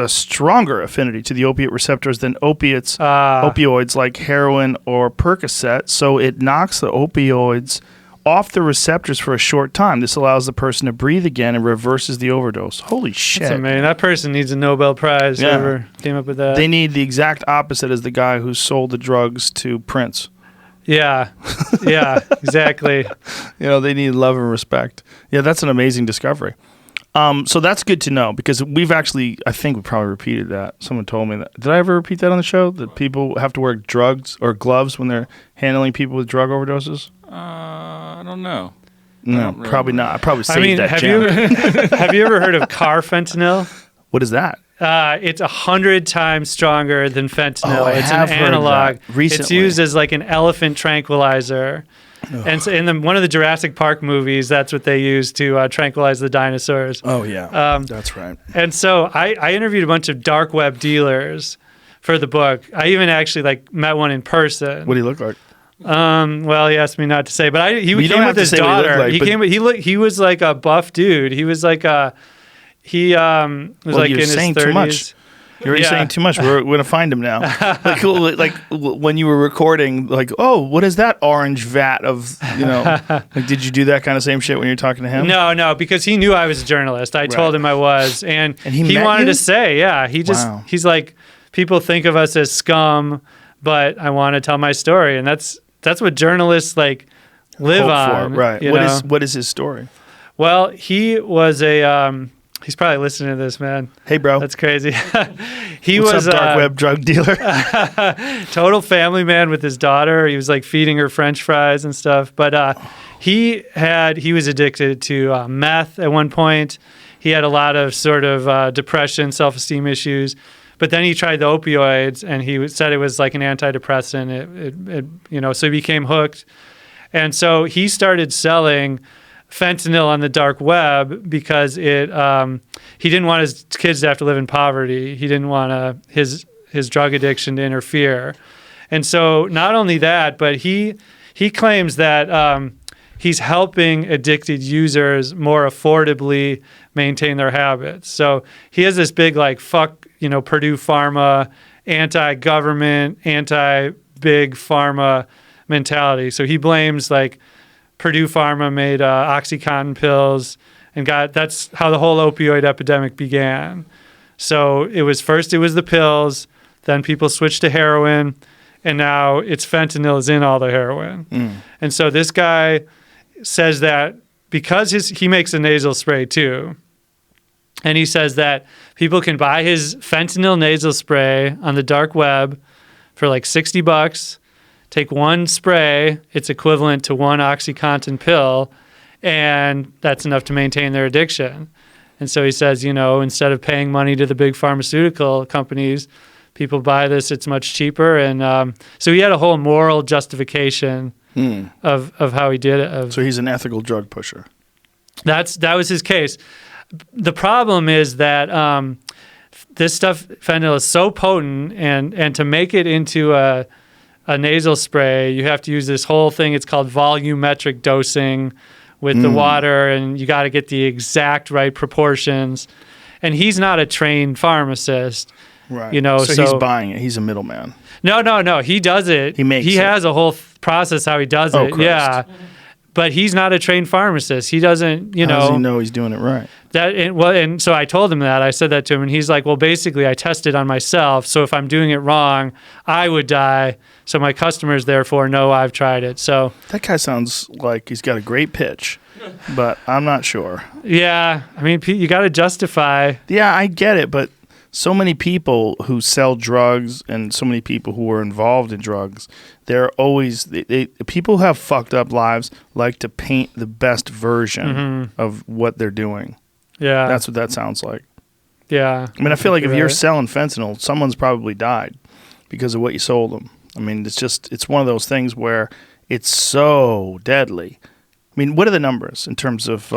stronger affinity to the opiate receptors than opioids like heroin or Percocet. So it knocks the opioids off the receptors for a short time. This allows the person to breathe again and reverses the overdose. Holy shit. That's amazing. That person needs a Nobel Prize. Yeah. Whoever came up with that. They need the exact opposite as the guy who sold the drugs to Prince. Yeah. Yeah, exactly. They need love and respect. Yeah, that's an amazing discovery. So that's good to know, because we've actually, I think we probably repeated that. Someone told me that. Did I ever repeat that on the show? That people have to wear drugs or gloves when they're handling people with drug overdoses? I don't know. No, probably not. I probably saved that have gem. have you ever heard of carfentanil? What is that? It's 100 times stronger than fentanyl. Oh, I it's have an heard analog. that recently. It's used as like an elephant tranquilizer. And so in one of the Jurassic Park movies, that's what they use to tranquilize the dinosaurs. Oh, yeah. That's right. And so I interviewed a bunch of dark web dealers for the book. I even actually met one in person. What do you look like? Well, he asked me not to say, but he don't came have with to his say what he looked daughter. like, He was like a buff dude. He was like was like in his 30s. Too much. You're already saying too much. We're going to find him now. like when you were recording, what is that orange vat of, did you do that kind of same shit when you're talking to him? No, because he knew I was a journalist. I told him I was. And he met wanted you? to say, yeah, he's like, people think of us as scum, but I want to tell my story. And that's what journalists live Hope on. for, right. What is his story? Well, he was he's probably listening to this, man. Hey, bro. That's crazy. He What's was up, dark web drug dealer? total family man with his daughter. He was feeding her French fries and stuff. But he was addicted to meth at one point. He had a lot of sort of depression, self-esteem issues. But then he tried the opioids, and he said it was like an antidepressant. So he became hooked. And so he started selling fentanyl on the dark web because he didn't want his kids to have to live in poverty. He didn't want his drug addiction to interfere. And so not only that, but he claims that he's helping addicted users more affordably maintain their habits. So he has this big fuck, Purdue Pharma, anti-government, anti-big pharma mentality. So he blames Purdue Pharma made OxyContin pills, and that's how the whole opioid epidemic began. So it was the pills, then people switched to heroin, and now it's fentanyl is in all the heroin. And so this guy says that because he makes a nasal spray too, and he says that people can buy his fentanyl nasal spray on the dark web for $60. Take one spray, it's equivalent to one OxyContin pill, and that's enough to maintain their addiction. And so he says, instead of paying money to the big pharmaceutical companies, people buy this, it's much cheaper. And so he had a whole moral justification of how he did it. So he's an ethical drug pusher. That was his case. The problem is that this stuff, fentanyl, is so potent, and to make it into a nasal spray, you have to use this whole thing. It's called volumetric dosing with the water, and you got to get the exact right proportions. And he's not a trained pharmacist, right? So he's buying it. He's a middleman. No. He does it. He has a whole process how he does it. Christ. Yeah, but he's not a trained pharmacist. He doesn't. How does he know he's doing it right? And so I told him that. I said that to him, and he's like, well, basically, I tested on myself. So if I'm doing it wrong, I would die. So my customers, therefore, know I've tried it. So that guy sounds like he's got a great pitch, but I'm not sure. Yeah, I mean, you got to justify. Yeah, I get it, but so many people who sell drugs and so many people who are involved in drugs, they're always people who have fucked up lives like to paint the best version of what they're doing. Yeah. That's what that sounds like. Yeah. I mean, I feel like if you're selling fentanyl, someone's probably died because of what you sold them. I mean, it's one of those things where it's so deadly. I mean, what are the numbers in terms of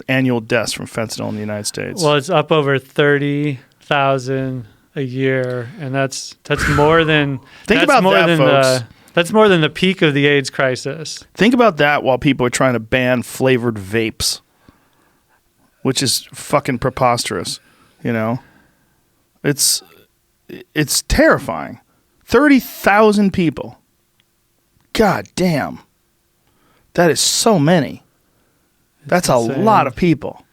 annual deaths from fentanyl in the United States? Well, it's up over 30,000 a year, and that's more than Think about that, folks. That's more than the peak of the AIDS crisis. Think about that while people are trying to ban flavored vapes, which is fucking preposterous, you know? It's terrifying. 30,000 people. God damn. That is so many. That's a lot of people.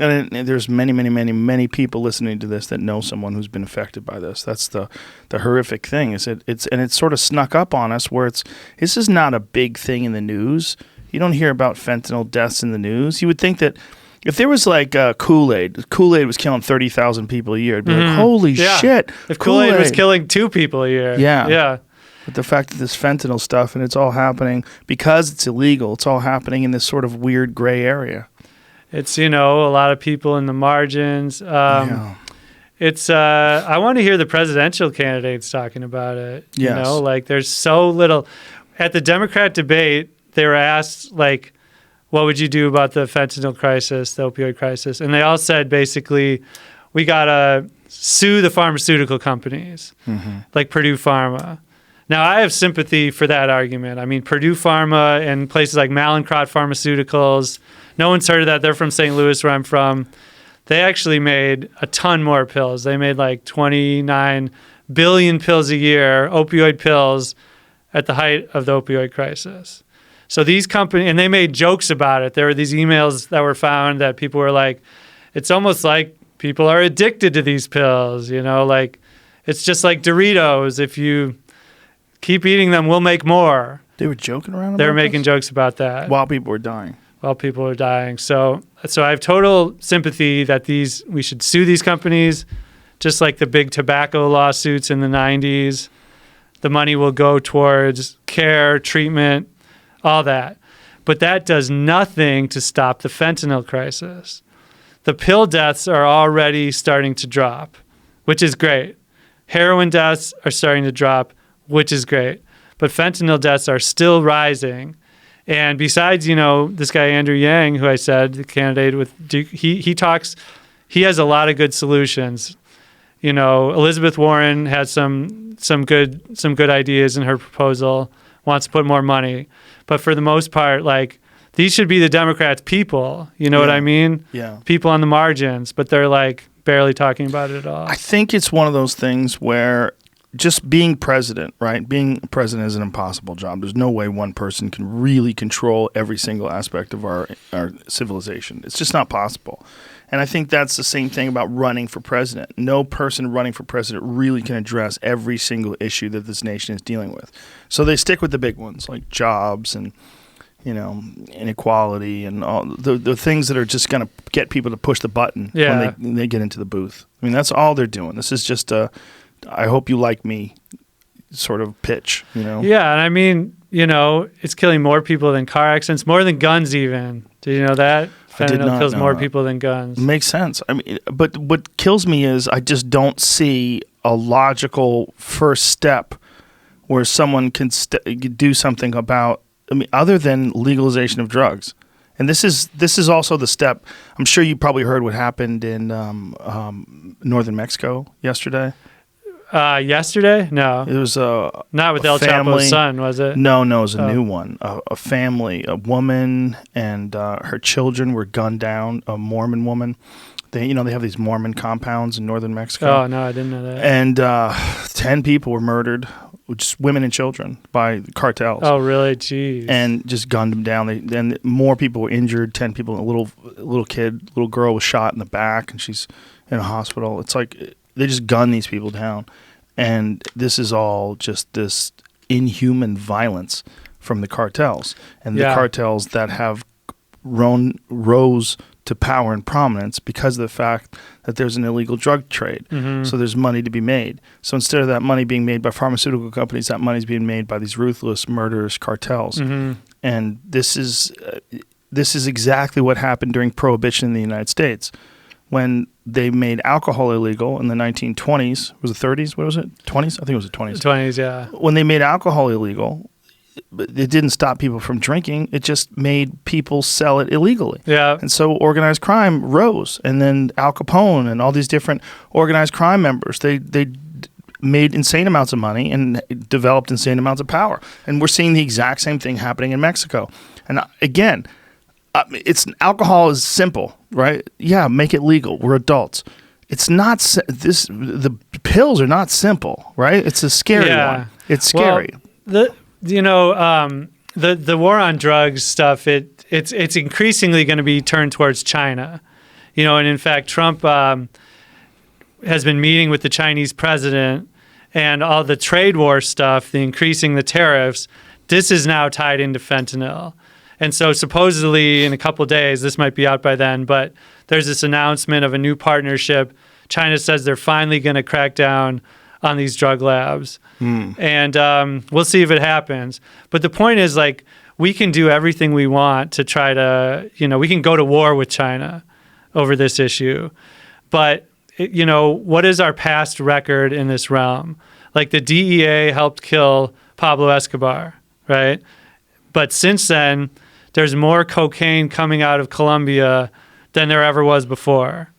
And there's many people listening to this that know someone who's been affected by this. That's the horrific thing. It's sort of snuck up on us where this is not a big thing in the news. You don't hear about fentanyl deaths in the news. You would think that if there was like Kool-Aid was killing 30,000 people a year, it'd be like, holy shit. If Kool-Aid was killing 2 people a year. Yeah. But the fact that this fentanyl stuff, and it's all happening because it's illegal, it's all happening in this sort of weird gray area. It's, a lot of people in the margins. It's, I want to hear the presidential candidates talking about it. Yes. Like there's so little. At the Democrat debate, they were asked, like, what would you do about the fentanyl crisis, the opioid crisis? And they all said, basically, we got to sue the pharmaceutical companies, like Purdue Pharma. Now, I have sympathy for that argument. I mean, Purdue Pharma and places like Mallinckrodt Pharmaceuticals, no one's heard of that. They're from St. Louis, where I'm from. They actually made a ton more pills. They made like 29 billion pills a year, opioid pills, at the height of the opioid crisis. So these companies, and they made jokes about it. There were these emails that were found that people were like, it's almost like people are addicted to these pills, like it's just like Doritos. If you keep eating them, we'll make more. They were joking around about They were making jokes about that. While people were dying. So I have total sympathy that we should sue these companies, just like the big tobacco lawsuits in the 90s. The money will go towards care, treatment, all that. But that does nothing to stop the fentanyl crisis. The pill deaths are already starting to drop, which is great. Heroin deaths are starting to drop, which is great. But fentanyl deaths are still rising. And besides, this guy Andrew Yang, who I said, the candidate with Duke, he has a lot of good solutions. Elizabeth Warren has some good ideas in her proposal, wants to put more money. But for the most part, like, these should be the Democrats' people. You know what I mean? Yeah. People on the margins, but they're like barely talking about it at all. I think it's one of those things where just being president, right? Being president is an impossible job. There's no way one person can really control every single aspect of our civilization. It's just not possible. And I think that's the same thing about running for president. No person running for president really can address every single issue that this nation is dealing with. So they stick with the big ones like jobs and, inequality and all the things that are just going to get people to push the button when they get into the booth. I mean, that's all they're doing. This is just I hope you like me sort of pitch, Yeah, and I mean, it's killing more people than car accidents, more than guns even. Did you know that? Fentanyl kills more people than guns. Makes sense. I mean, but what kills me is I just don't see a logical first step where someone can do something about, other than legalization of drugs. And this is also the step. I'm sure you probably heard what happened in northern Mexico yesterday. Yesterday? No. It was not with El Chapo's son, was it? No, it was a new one. A family, a woman and her children were gunned down, a Mormon woman. They have these Mormon compounds in northern Mexico. Oh, no, I didn't know that. And 10 people were murdered. just women and children by cartels. Oh, really? Jeez. And just gunned them down. And more people were injured. 10 people. A little girl was shot in the back, and she's in a hospital. It's like they just gun these people down, and this is all just this inhuman violence from the cartels, and the cartels that have rose to power and prominence because of the fact that there's an illegal drug trade. So there's money to be made. So instead of that money being made by pharmaceutical companies, that money's being made by these ruthless, murderous cartels. And this is exactly what happened during Prohibition in the United States, when they made alcohol illegal in the 1920s. Was it 30s? What was it? 20s? I think it was the 20s. 20s, yeah. When they made alcohol illegal, it didn't stop people from drinking. It just made people sell it illegally. Yeah. And so organized crime rose. And then Al Capone and all these different organized crime members, they made insane amounts of money and developed insane amounts of power. And we're seeing the exact same thing happening in Mexico. And again, alcohol is simple, right? Yeah, make it legal. We're adults. It's not the pills are not simple, right? It's a scary one. It's scary. Well, the war on drugs stuff, it's increasingly going to be turned towards China, and in fact Trump has been meeting with the Chinese president, and all the trade war stuff, the increasing the tariffs, this is now tied into fentanyl. And so supposedly in a couple of days, this might be out by then, but there's this announcement of a new partnership. China says they're finally going to crack down on these drug labs. And we'll see if it happens. But the point is, like, we can do everything we want to try to, we can go to war with China over this issue. But, what is our past record in this realm? Like, the DEA helped kill Pablo Escobar, right? But since then, there's more cocaine coming out of Colombia than there ever was before,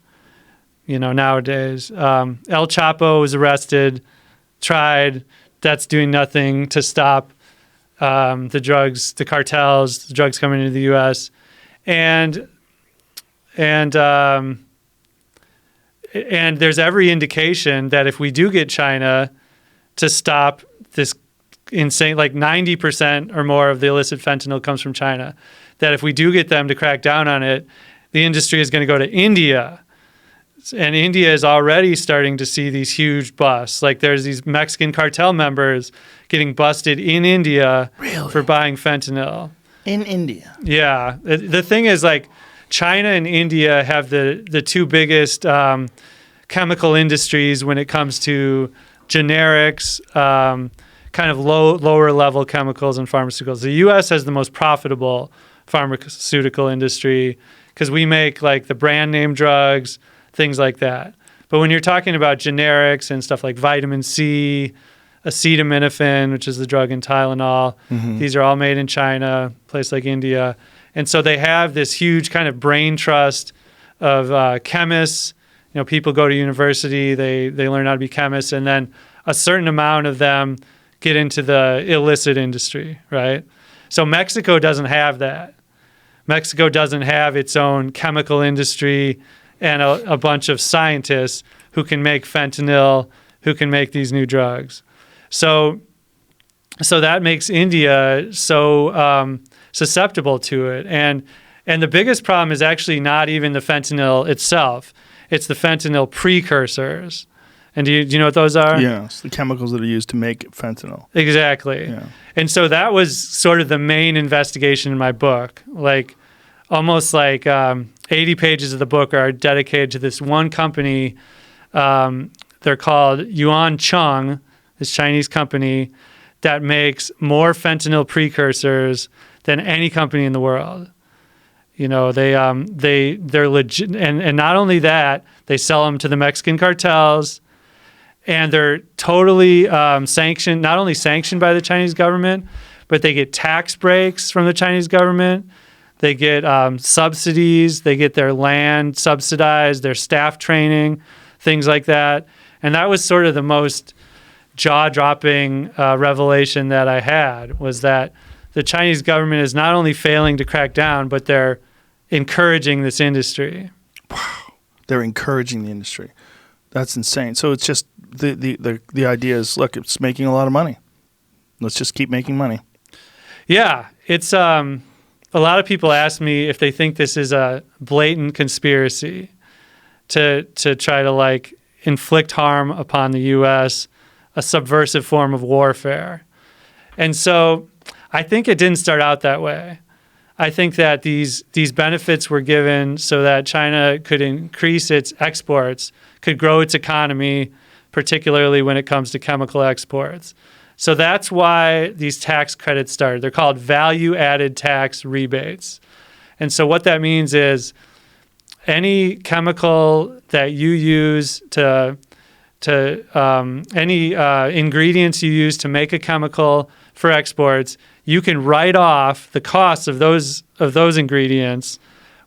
nowadays. El Chapo was arrested, tried. That's doing nothing to stop the drugs, the cartels, the drugs coming into the U.S. And there's every indication that if we do get China to stop this insane, like 90% or more of the illicit fentanyl comes from China, that if we do get them to crack down on it, the industry is going to go to India. And India is already starting to see these huge busts. Like, there's these Mexican cartel members getting busted in India for buying fentanyl. In India? Yeah. The thing is, like, China and India have the two biggest chemical industries when it comes to generics, kind of lower level chemicals and pharmaceuticals. The U.S. has the most profitable pharmaceutical industry because we make, like, the brand name drugs, things like that. But when you're talking about generics and stuff like vitamin C, acetaminophen, which is the drug in Tylenol, these are all made in China, a place like India. And so they have this huge kind of brain trust of chemists. People go to university, they learn how to be chemists, and then a certain amount of them get into the illicit industry, right? So Mexico doesn't have that. Mexico doesn't have its own chemical industry and a bunch of scientists who can make fentanyl, who can make these new drugs. So that makes India so susceptible to it. And the biggest problem is actually not even the fentanyl itself. It's the fentanyl precursors. And do you know what those are? Yes, the chemicals that are used to make fentanyl. Exactly. Yeah. And so that was sort of the main investigation in my book. Like, almost like 80 pages of the book are dedicated to this one company. They're called Yuan Cheng, this Chinese company that makes more fentanyl precursors than any company in the world. They're legit, and not only that, they sell them to the Mexican cartels, and they're totally sanctioned, not only sanctioned by the Chinese government, but they get tax breaks from the Chinese government. They get subsidies. They get their land subsidized, their staff training, things like that. And that was sort of the most jaw-dropping revelation that I had, was that the Chinese government is not only failing to crack down, but they're encouraging this industry. Wow. They're encouraging the industry. That's insane. So it's just the idea is, look, it's making a lot of money. let's just keep making money. Yeah, it's a lot of people ask me if they think this is a blatant conspiracy to try to like inflict harm upon the U.S., a subversive form of warfare. And so I think it didn't start out that way. I think that these benefits were given so that China could increase its exports, could grow its economy, particularly when it comes to chemical exports. So that's why these tax credits started. They're called value-added tax rebates. And so what that means is any chemical that you use any ingredients you use to make a chemical for exports, you can write off the costs of those ingredients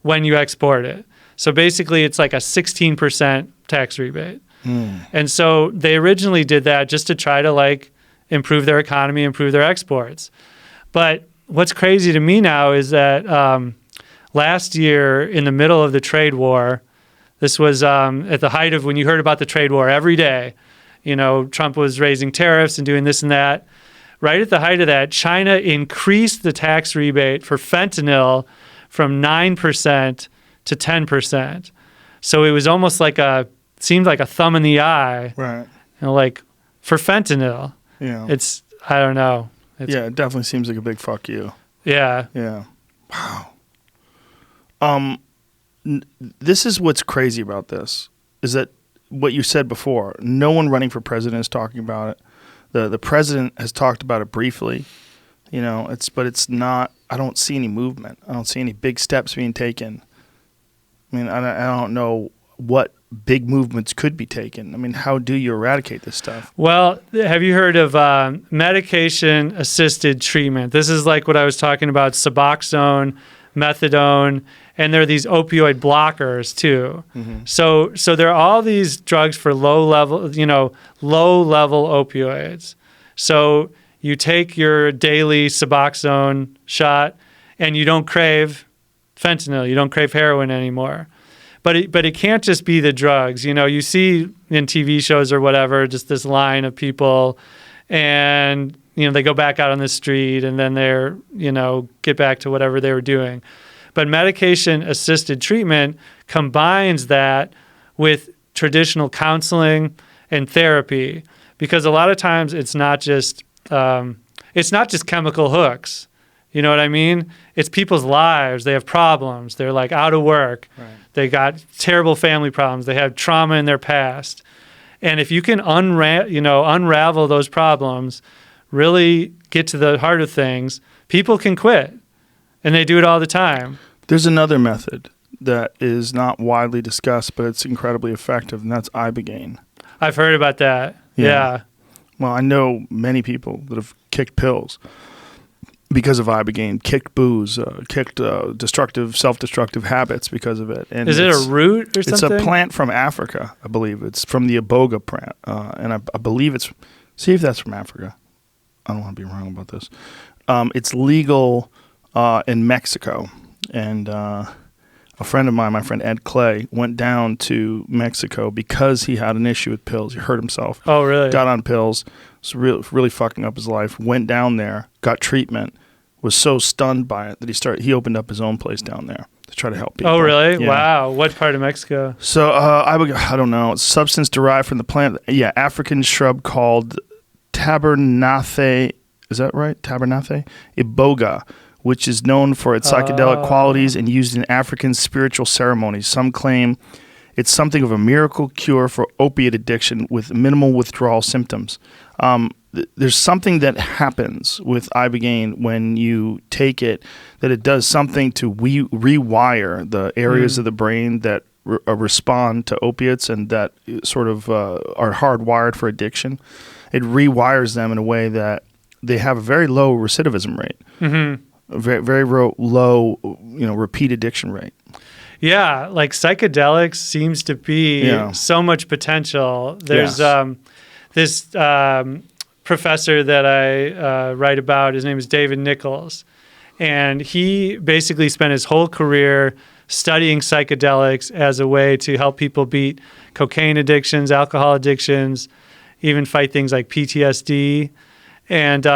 when you export it. So basically, it's like a 16% tax rebate. And so they originally did that just to try to like improve their economy, improve their exports. But what's crazy to me now is that last year, in the middle of the trade war, this was at the height of when you heard about the trade war every day. You know, Trump was raising tariffs and doing this and that. Right at the height of that, China increased the tax rebate for fentanyl from 9% to 10%. So it was almost like seemed like a thumb in the eye. Right. You know, like for fentanyl. Yeah. It's, I don't know. Yeah, it definitely seems like a big fuck you. Yeah. Yeah. Wow. This is what's crazy about this, is that what you said before, no one running for president is talking about it. The president has talked about it briefly, you know, but it's not, I don't see any movement. I don't see any big steps being taken. I mean, I don't know what big movements could be taken. I mean, how do you eradicate this stuff? Well, have you heard of medication-assisted treatment? This is like what I was talking about, Suboxone, methadone, and there are these opioid blockers too. Mm-hmm. So there are all these drugs for low-level opioids. So you take your daily Suboxone shot, and you don't crave fentanyl. You don't crave heroin anymore. But it can't just be the drugs. You know, you see in TV shows or whatever, just this line of people, and you know they go back out on the street, and then they're get back to whatever they were doing. But medication-assisted treatment combines that with traditional counseling and therapy, because a lot of times it's not just chemical hooks. You know what I mean? It's people's lives. They have problems. They're like out of work. Right. They got terrible family problems. They have trauma in their past. And if you can unravel those problems, really get to the heart of things, people can quit. And they do it all the time. There's another method that is not widely discussed, but it's incredibly effective, and that's Ibogaine. I've heard about that. Yeah. Well, I know many people that have kicked pills because of Ibogaine, kicked booze, kicked self-destructive habits because of it. And is it a root or something? It's a plant from Africa, I believe. It's from the Iboga plant, and I believe it's. See if that's from Africa. I don't want to be wrong about this. It's legal in Mexico, and a friend of mine, my friend Ed Clay, went down to Mexico because he had an issue with pills. He hurt himself. Oh, really? Got on pills. Was really fucking up his life. Went down there, got treatment. Was so stunned by it that he opened up his own place down there to try to help people. Oh, really? Yeah. Wow. What part of Mexico? So I don't know. It's substance derived from the plant. Yeah, African shrub called Tabernathe. Is that right? Tabernathe? Iboga, which is known for its psychedelic qualities and used in African spiritual ceremonies. Some claim it's something of a miracle cure for opiate addiction with minimal withdrawal symptoms. There's something that happens with Ibogaine when you take it, that it does something to rewire the areas of the brain that respond to opiates and that sort of are hardwired for addiction. It rewires them in a way that they have a very low recidivism rate, a very, very low, repeat addiction rate. Yeah, like psychedelics seems to be so much potential. There's this professor that I write about. His name is David Nichols, and he basically spent his whole career studying psychedelics as a way to help people beat cocaine addictions, alcohol addictions, even fight things like PTSD. And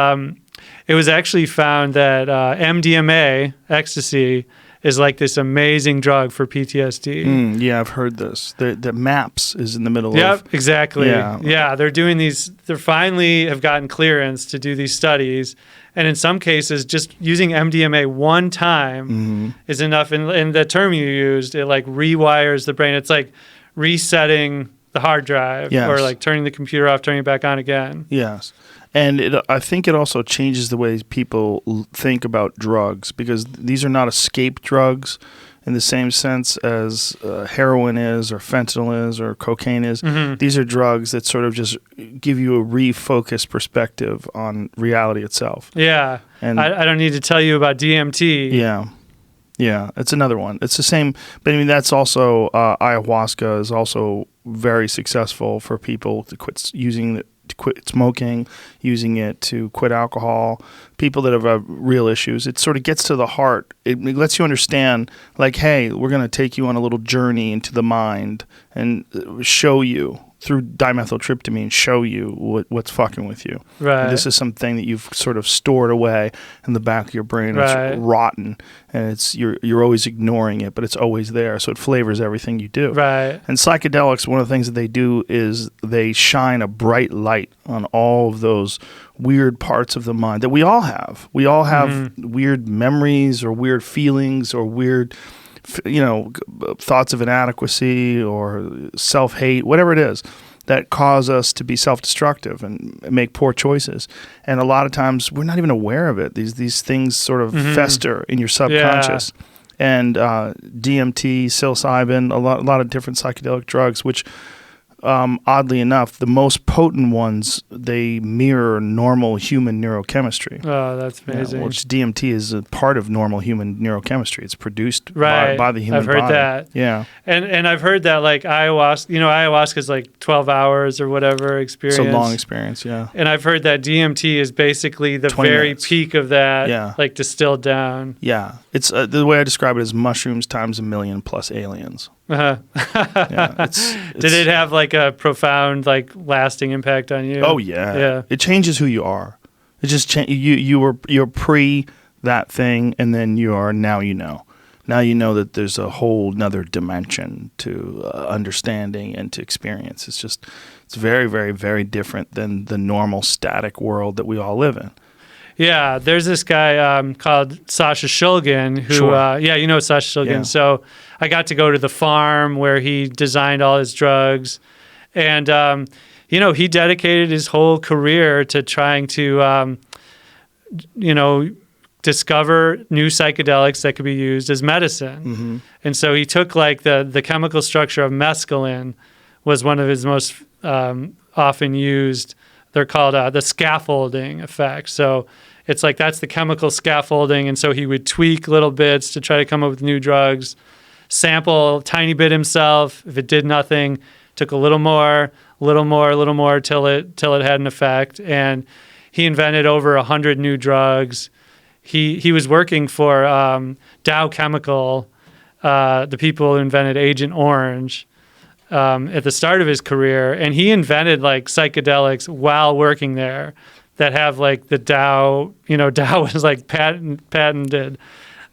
it was actually found that MDMA, ecstasy, is like this amazing drug for PTSD. Yeah, I've heard this. The MAPS is in the middle of... Yep, exactly. Yeah. Yeah, they're doing these, they finally have gotten clearance to do these studies. And in some cases, just using MDMA one time is enough. And the term you used, it like rewires the brain. It's like resetting the hard drive or like turning the computer off, turning it back on again. Yes. And I think it also changes the way people think about drugs, because these are not escape drugs in the same sense as heroin is or fentanyl is or cocaine is. These are drugs that sort of just give you a refocused perspective on reality itself. Yeah. And I don't need to tell you about DMT. Yeah. Yeah. It's another one. It's the same. But I mean, that's also ayahuasca is also very successful for people to quit using it, to quit smoking, using it to quit alcohol, people that have real issues. It sort of gets to the heart. It lets you understand, like, hey, we're going to take you on a little journey into the mind and show you, through dimethyltryptamine, show you what's fucking with you. Right. And this is something that you've sort of stored away in the back of your brain. It's rotten, and you're always ignoring it, but it's always there, so it flavors everything you do. Right. And psychedelics, one of the things that they do is they shine a bright light on all of those weird parts of the mind that we all have. We all have weird memories or weird feelings or weird, thoughts of inadequacy or self-hate, whatever it is, that cause us to be self-destructive and make poor choices. And a lot of times we're not even aware of it. These things sort of fester in your subconscious. Yeah. And DMT, psilocybin, a lot of different psychedelic drugs, which oddly enough, the most potent ones, they mirror normal human neurochemistry. Oh, that's amazing. Which DMT is a part of normal human neurochemistry. It's produced by the human body. I've heard that. Yeah. And I've heard that like ayahuasca, ayahuasca is like 12 hours or whatever experience. It's a long experience, yeah. And I've heard that DMT is basically the very peak of that, like distilled down. Yeah. It's the way I describe it is mushrooms times 1,000,000 plus aliens. Yeah, did it have like a profound, like lasting impact on you? Oh yeah. It changes who you are. It just you're pre that thing, and then you are now. Now you know that there's a whole nother dimension to understanding and to experience. It's very, very, very different than the normal static world that we all live in. Yeah, there's this guy called Sasha Shulgin who, Sasha Shulgin. Yeah. So I got to go to the farm where he designed all his drugs. And, he dedicated his whole career to trying to, discover new psychedelics that could be used as medicine. And so he took like the chemical structure of mescaline was one of his most often used. They're called the scaffolding effect. So it's like that's the chemical scaffolding. And so he would tweak little bits to try to come up with new drugs, sample a tiny bit himself. If it did nothing, took a little more till it had an effect. And he invented over 100 new drugs. He was working for Dow Chemical, the people who invented Agent Orange. At the start of his career, and he invented like psychedelics while working there that have like the Dow, Dow was like patented.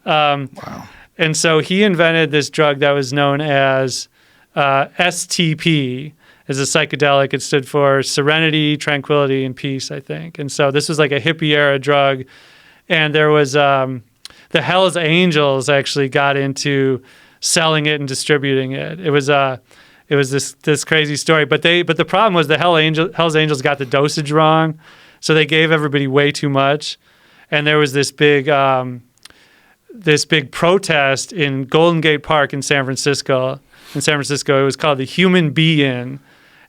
Wow. And so he invented this drug that was known as STP, as a psychedelic. It stood for Serenity, Tranquility, and Peace, I think. And so this was like a hippie era drug. And there was the Hells Angels actually got into selling it and distributing it. It was this crazy story, but the problem was the Hells Angels got the dosage wrong, so they gave everybody way too much, and there was this big protest in Golden Gate Park in San Francisco. It was called the Human Be-In,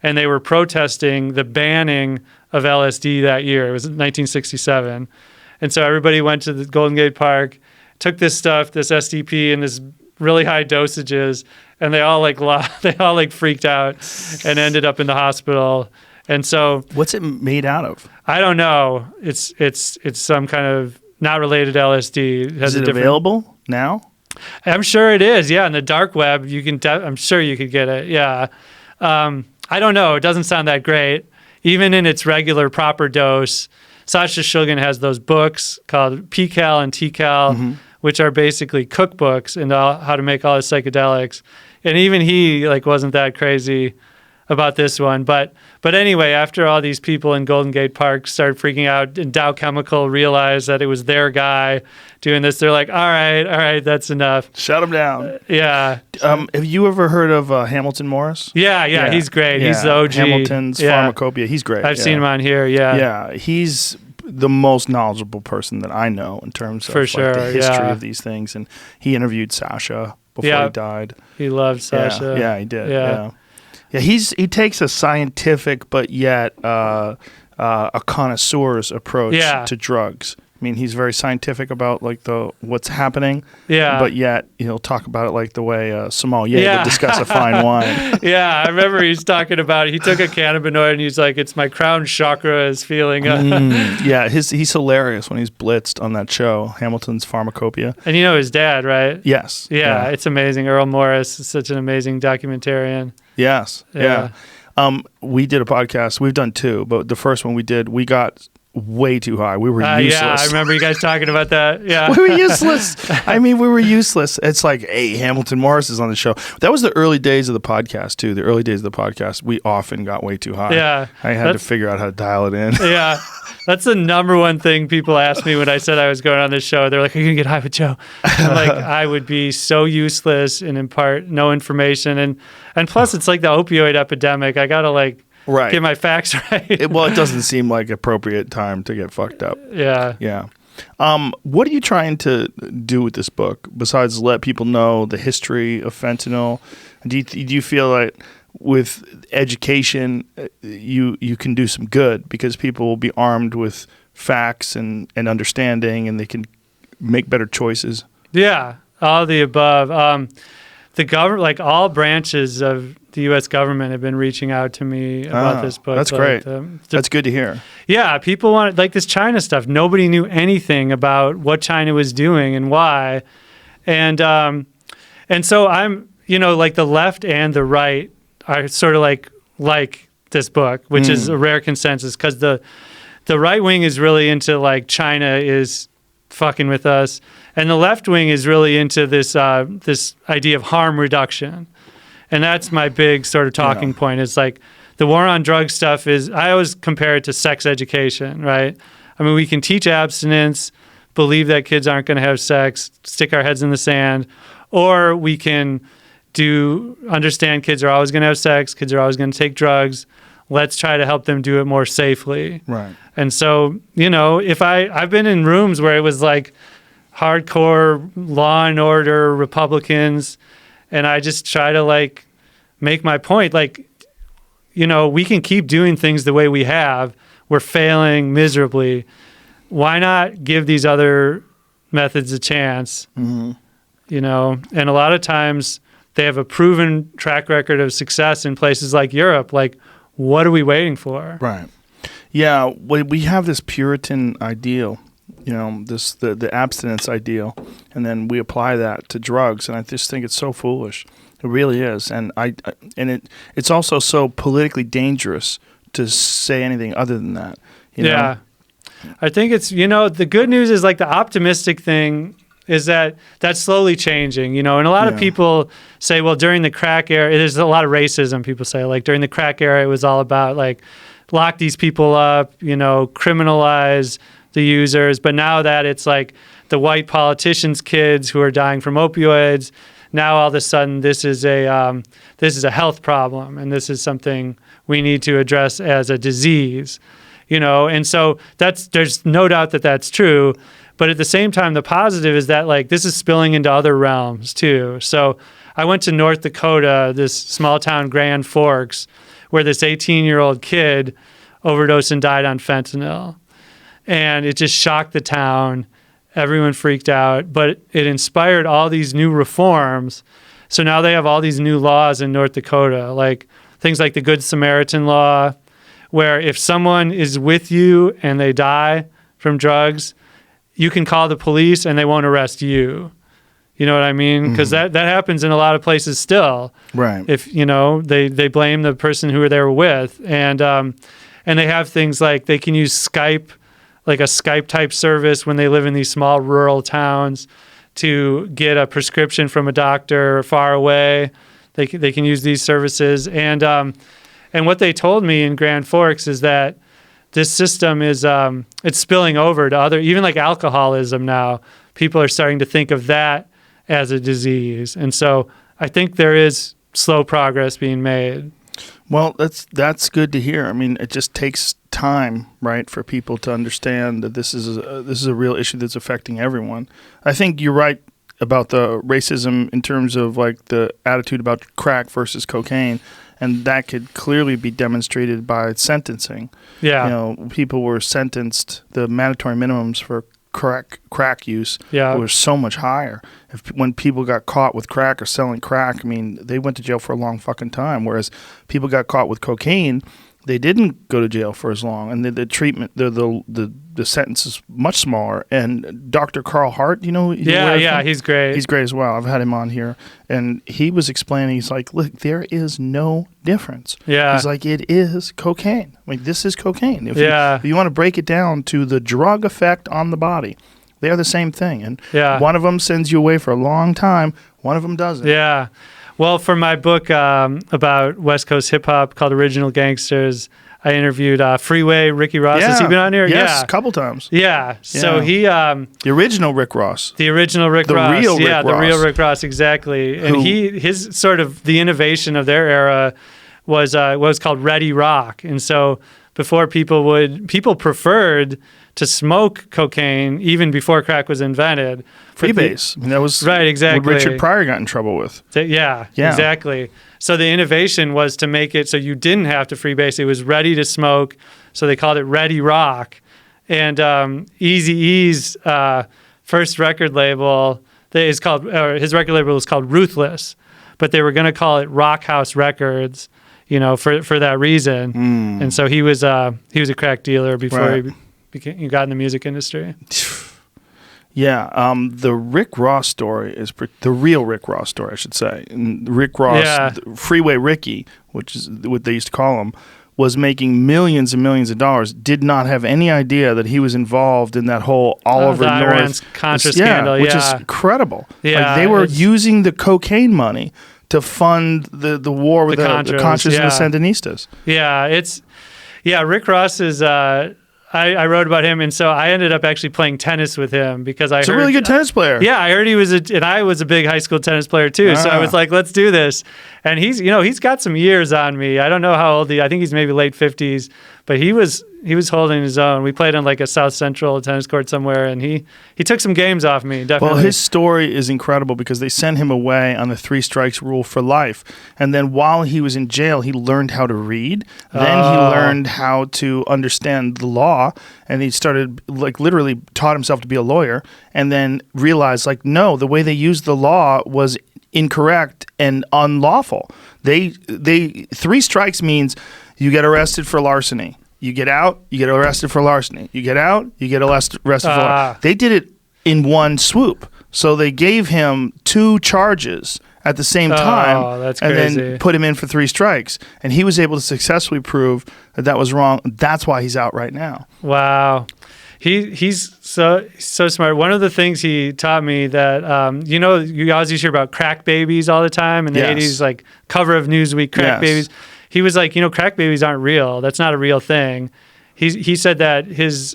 and they were protesting the banning of LSD that year. It was 1967, and so everybody went to the Golden Gate Park, took this stuff, this STP, and this really high dosages, and they all freaked out and ended up in the hospital. And so, what's it made out of? I don't know. It's some kind of not related to LSD. Is it available now? I'm sure it is. Yeah, on the dark web, you can. I'm sure you could get it. Yeah. I don't know. It doesn't sound that great. Even in its regular proper dose, Sasha Shulgin has those books called PCAL and TCAL, which are basically cookbooks and how to make all the psychedelics. And even he like wasn't that crazy about this one. But anyway, after all these people in Golden Gate Park started freaking out and Dow Chemical realized that it was their guy doing this, they're like, all right, that's enough. Shut him down. Yeah. Have you ever heard of Hamilton Morris? Yeah, he's great. Yeah. He's the OG. Hamilton's Pharmacopoeia. He's great. I've seen him on here, Yeah, he's the most knowledgeable person that I know in terms of For sure, the history of these things. And he interviewed Sasha before he died. He loved Sasha. Yeah, he did. Yeah. Yeah, he takes a scientific but yet a connoisseur's approach to drugs. I mean, he's very scientific about like what's happening. Yeah. But yet he'll talk about it like the way a sommelier would discuss a fine wine. Yeah, I remember he's talking about he took a cannabinoid and he's like, it's my crown chakra is feeling. Yeah, he's hilarious when he's blitzed on that show, Hamilton's Pharmacopoeia. And you know his dad, right? Yes. Yeah, it's amazing. Earl Morris is such an amazing documentarian. Yes. Yeah. We did a podcast. We've done two, but the first one we did, we got way too high. We were useless. Yeah, I remember you guys talking about that. Yeah. We were useless. I mean, we were useless. It's like, hey, Hamilton Morris is on the show. That was the early days of the podcast, too. The early days of the podcast, we often got way too high. Yeah. I had to figure out how to dial it in. Yeah. That's the number one thing people ask me when I said I was going on this show. They're like, are you going to get high with Joe? I'm like, I would be so useless and impart no information. And plus, it's like the opioid epidemic. I got to get my facts right. It doesn't seem like appropriate time to get fucked up. Yeah. Yeah. What are you trying to do with this book besides let people know the history of fentanyl? Do you feel like with education you can do some good because people will be armed with facts and understanding and they can make better choices? Yeah, all the above. The government, like all branches of the U.S. government, have been reaching out to me about this book. That's great. That's good to hear. Yeah, people want like this China stuff. Nobody knew anything about what China was doing and why, and so I'm, like the left and the right are sort of like this book, which is a rare consensus because the right wing is really into like China is fucking with us. And the left wing is really into this this idea of harm reduction. And that's my big sort of talking point. It's like the war on drug stuff is, I always compare it to sex education, right? I mean, we can teach abstinence, believe that kids aren't going to have sex, stick our heads in the sand, or we can understand kids are always going to have sex, kids are always going to take drugs. Let's try to help them do it more safely. Right. And so, if I've been in rooms where it was like hardcore law and order Republicans, and I just try to make my point, we can keep doing things the way we have. We're failing miserably. Why not give these other methods a chance? Mm-hmm. And a lot of times they have a proven track record of success in places like Europe. Like, what are we waiting for? Right. Yeah, we have this Puritan ideal, the abstinence ideal, and then we apply that to drugs, and I just think it's so foolish. It really is, and it's also so politically dangerous to say anything other than that. Yeah, I think it's the good news is like the optimistic thing is that that's slowly changing, and a lot of people say, well, during the crack era, there's a lot of racism. People say like during the crack era, it was all about like lock these people up, criminalize the users. But now that it's like the white politicians' kids who are dying from opioids, now all of a sudden this is a health problem, and this is something we need to address as a disease, And so there's no doubt that that's true. But at the same time, the positive is that like this is spilling into other realms too. So I went to North Dakota, this small town, Grand Forks, where this 18-year-old kid overdosed and died on fentanyl. And it just shocked the town. Everyone freaked out. But it inspired all these new reforms. So now they have all these new laws in North Dakota, like things like the Good Samaritan law, where if someone is with you and they die from drugs, you can call the police and they won't arrest you. You know what I mean? Because that happens in a lot of places still. Right. If, they blame the person who they were with. And they have things like they can use Skype like a Skype type service when they live in these small rural towns to get a prescription from a doctor far away. They can use these services. And what they told me in Grand Forks is that this system is it's spilling over to other, even like alcoholism now. People are starting to think of that as a disease. And so I think there is slow progress being made. Well, that's good to hear. I mean, it just takes time, right, for people to understand that this is a real issue that's affecting everyone. I think you're right about the racism in terms of like the attitude about crack versus cocaine, and that could clearly be demonstrated by sentencing. Yeah. You know, people were sentenced, the mandatory minimums for crack use were so much higher. When people got caught with crack or selling crack, I mean, they went to jail for a long fucking time. Whereas people got caught with cocaine, they didn't go to jail for as long, and the treatment, the sentence is much smaller. And Dr. Carl Hart, you know, he's great. He's great as well. I've had him on here, and he was explaining. He's like, "Look, there is no difference." Yeah, he's like, "It is cocaine. Like this is cocaine. If you want to break it down to the drug effect on the body, they are the same thing. And one of them sends you away for a long time. One of them doesn't." Yeah. Well, for my book about West Coast hip hop called Original Gangsters, I interviewed Freeway Ricky Ross. Has he been on here? Yes, a couple times. Yeah. So he the original Rick Ross. The original Rick the Ross. Real Rick Ross. The real Rick Ross, exactly. And his sort of the innovation of their era was what was called Ready Rock. And so before people preferred to smoke cocaine even before crack was invented. Freebase. I mean, that was right, exactly what Richard Pryor got in trouble with. Yeah, exactly. So the innovation was to make it so you didn't have to freebase. It was ready to smoke. So they called it Ready Rock. And Eazy-E's first record label his record label is called Ruthless, but they were going to call it Rock House Records, you know, for that reason. And so he was a crack dealer before he got in the music industry. Yeah, the Rick Ross story is the real Rick Ross story, I should say. And Rick Ross, Freeway Ricky, which is what they used to call him, was making millions and millions of dollars. Did not have any idea that he was involved in that whole Oliver North Contra scandal, which is incredible. Yeah, like they were using the cocaine money to fund the war with the Contras and the Sandinistas. Yeah, Rick Ross is. I wrote about him, and so I ended up actually playing tennis with him because he's a really good tennis player. Yeah, I heard he was, and I was a big high school tennis player too. So I was like, let's do this. And he's got some years on me. I don't know how old I think he's maybe late 50s, but he was holding his own. We played on like a South Central tennis court somewhere, and he took some games off me, definitely. Well, his story is incredible because they sent him away on the 3 strikes rule for life. And then while he was in jail, he learned how to read. Then he learned how to understand the law, and he started literally taught himself to be a lawyer, and then realized no, the way they used the law was incorrect and unlawful. They 3 strikes means you get arrested for larceny. You get out, you get arrested for larceny. You get out, you get arrested for larceny. They did it in one swoop. So they gave him 2 charges at the same time that's and crazy. then put him in for 3 strikes. And he was able to successfully prove that was wrong. That's why he's out right now. Wow. He's so smart. One of the things he taught me that, you always used to hear about crack babies all the time in the 80s, like cover of Newsweek, crack babies. He was like, crack babies aren't real. That's not a real thing. He said that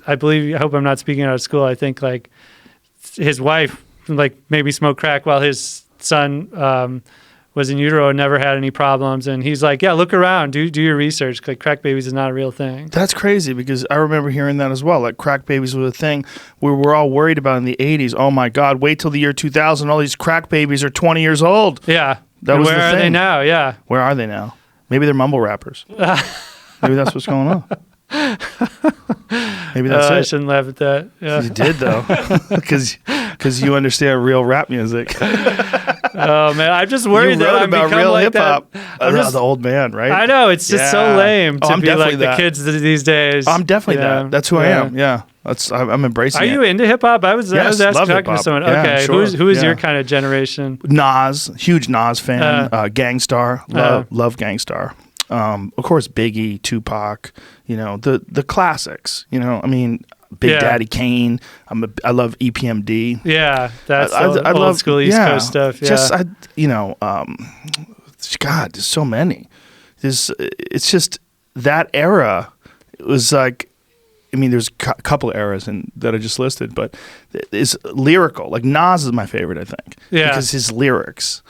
I hope I'm not speaking out of school. I think like his wife maybe smoked crack while his son was in utero and never had any problems. And he's like, yeah, look around, do your research. Like crack babies is not a real thing. That's crazy because I remember hearing that as well. Like crack babies was a thing we were all worried about in the 80s. Oh my God, wait till the year 2000. All these crack babies are 20 years old. Yeah. That was the thing. Where are they now? Yeah. Where are they now? Maybe they're mumble rappers. Maybe that's what's going on. Maybe that's it. I shouldn't laugh at that. Yeah. You did though, because you understand real rap music. Oh man, I'm just worried that I'm about real hip hop. The old man, right? I know it's just so lame to be like the kids these days. I'm definitely that. That's who I am. Yeah, I'm embracing. Are you into hip hop? I was asking talking to someone. Yeah, okay, sure. who is your kind of generation? Nas, huge Nas fan. Gangstar, love Gangstar. Of course, Biggie, Tupac. The classics. I mean, Big Yeah. Daddy Kane. I love EPMD. Yeah, that's I old love school East Coast stuff. Yeah. Just God, there's so many. It's just that era. It was like, I mean, there's a couple of eras that I just listed, but it's lyrical. Like Nas is my favorite, I think, because his lyrics,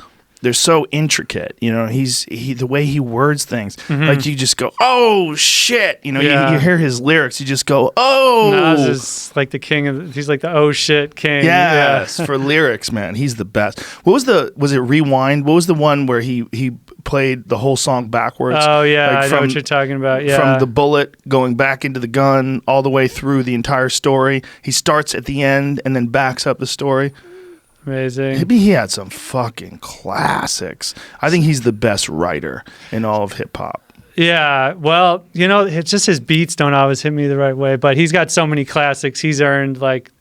they're so intricate. You know, the way he words things, like you just go, oh shit. You know, you hear his lyrics, you just go, oh. Nas is like the king he's like the oh shit king. Yes, for lyrics, man, he's the best. Was it Rewind? What was the one where he played the whole song backwards? Oh yeah, I know what you're talking about. Yeah, from the bullet going back into the gun all the way through the entire story. He starts at the end and then backs up the story. Amazing. Maybe he had some fucking classics. I think he's the best writer in all of hip hop. Yeah, well, you know, it's just his beats don't always hit me the right way, but he's got so many classics. He's earned like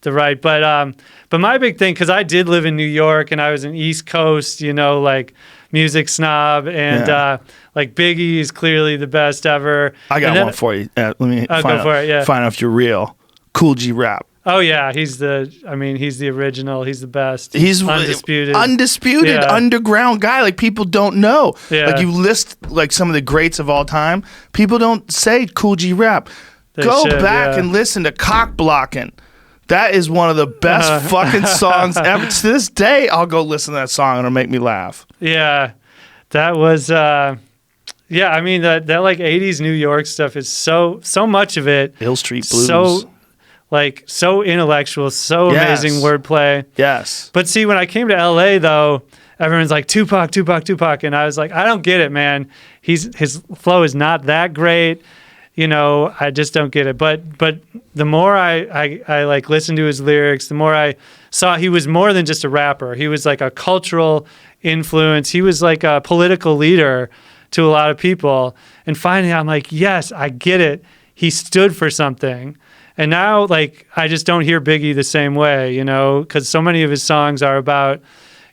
the right. But my big thing, because I did live in New York and I was an East Coast, you know, like music snob, and like Biggie is clearly the best ever. I got one for you. Let me go for it. Yeah, find out if you're real. Cool G Rap. Oh yeah, he's the original. He's the best. He's undisputed, underground guy. Like people don't know. Yeah. Like you list like some of the greats of all time. People don't say Cool G Rap. Go back and listen to Cock Blockin'. That is one of the best fucking songs ever. To this day, I'll go listen to that song and it'll make me laugh. Yeah, that was. I mean that like '80s New York stuff is so much of it. Hill Street Blues. So intellectual, so amazing wordplay. Yes. But see, when I came to LA though, everyone's like Tupac, and I was like, I don't get it, man. His flow is not that great. You know, I just don't get it. But the more I like listened to his lyrics, the more I saw he was more than just a rapper. He was like a cultural influence. He was like a political leader to a lot of people. And finally, I'm like, yes, I get it. He stood for something. And now, like, I just don't hear Biggie the same way, you know, because so many of his songs are about,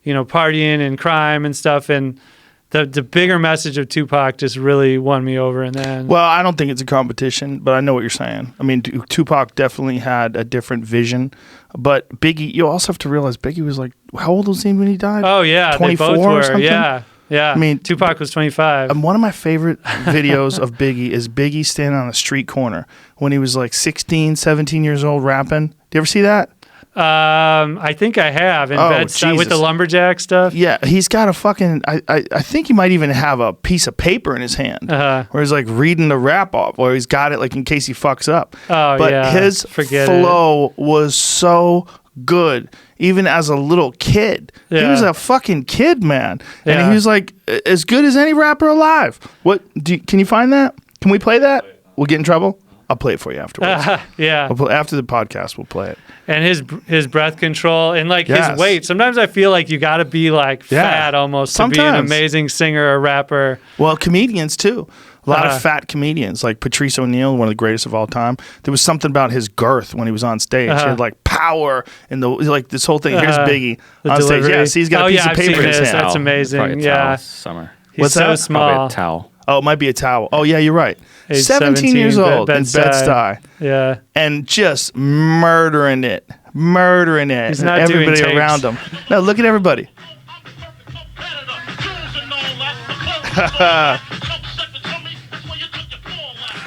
you know, partying and crime and stuff. And the bigger message of Tupac just really won me over. And then, well, I don't think it's a competition, but I know what you're saying. I mean, Tupac definitely had a different vision, but Biggie, you also have to realize Biggie was like, how old was he when he died? Oh yeah, 24 they both were. Or something? Yeah. I mean, Tupac was 25. One of my favorite videos of Biggie is Biggie standing on a street corner when he was like 16, 17 years old rapping. Do you ever see that? I think I have in Bed-Stuy with the lumberjack stuff. Yeah, he's got a fucking. I think he might even have a piece of paper in his hand, where he's like reading the rap off, or he's got it like in case he fucks up. Oh, but yeah. his flow was so good, even as a little kid. Yeah. He was a fucking kid, man, and Yeah. he was like as good as any rapper alive. Can you find that? Can we play that? We'll get in trouble. I'll play it for you afterwards. Yeah. After the podcast, we'll play it. And his breath control and like his weight. Sometimes I feel like you got to be like fat almost to be an amazing singer or rapper. Well, comedians too. A lot of fat comedians like Patrice O'Neal, one of the greatest of all time. There was something about his girth when he was on stage. He had like power and like this whole thing. Here's Biggie on stage. Yeah, see, he's got a piece of paper in his hand. That's amazing. Yeah, summer. He's so small. Probably a towel. Oh, it might be a towel. Oh, yeah, you're right. Age 17 years old in Bed-Stuy. Yeah. And just murdering it. He's not everybody doing around him. No, look at everybody.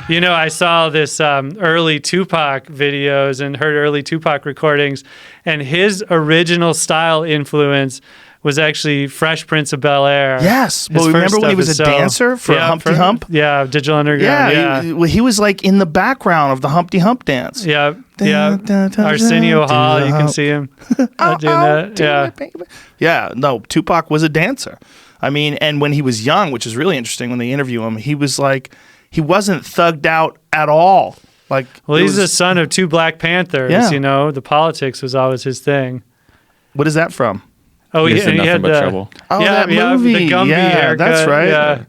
You know, I saw this early Tupac videos and heard early Tupac recordings, and his original style influence was actually Fresh Prince of Bel-Air. Yes. Well, remember when he was a dancer for Humpty Hump? Yeah, Digital Underground. Yeah. He was like in the background of the Humpty Hump dance. Yeah. Arsenio Hall, you can see him doing that. Yeah. Yeah. No, Tupac was a dancer. I mean, and when he was young, which is really interesting when they interview him, he was like, he wasn't thugged out at all. Like, well, he's the son of two Black Panthers. Yeah. You know, the politics was always his thing. What is that from? Oh, he had the trouble. Oh, that movie. The Gumby haircut. That's right.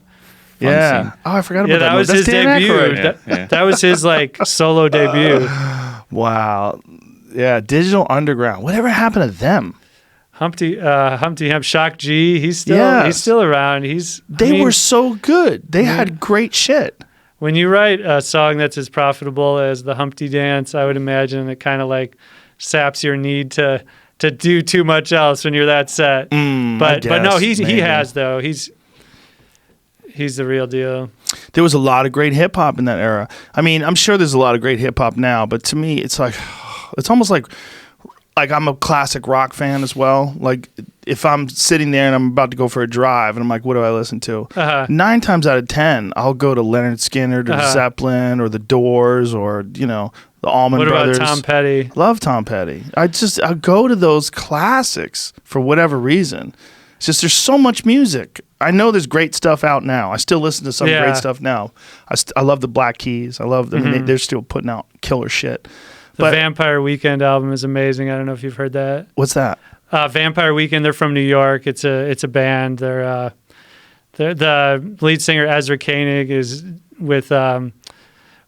Yeah. Oh, I forgot about that. That was his debut. That was his like solo debut. Wow. Yeah, Digital Underground. Whatever happened to them? Humpty Hump, Shock G. He's still around. They were so good. They had great shit. When you write a song that's as profitable as the Humpty Dance, I would imagine it kind of like saps your need to do too much else when you're that set. But no, he has though. He's the real deal. There was a lot of great hip hop in that era. I mean, I'm sure there's a lot of great hip hop now, but to me, it's like, it's almost like I'm a classic rock fan as well. Like if I'm sitting there and I'm about to go for a drive and I'm like, what do I listen to? 9 times out of 10, I'll go to Leonard Skinner or Zeppelin or The Doors or, you know, the Allman Brothers. What about Tom Petty? Love Tom Petty. I go to those classics for whatever reason. It's just there's so much music. I know there's great stuff out now. I still listen to some great stuff now. I love the Black Keys. I love them. I mean, they're still putting out killer shit. The Vampire Weekend album is amazing. I don't know if you've heard that. What's that? Vampire Weekend. They're from New York. It's a band. They're the lead singer Ezra Koenig is with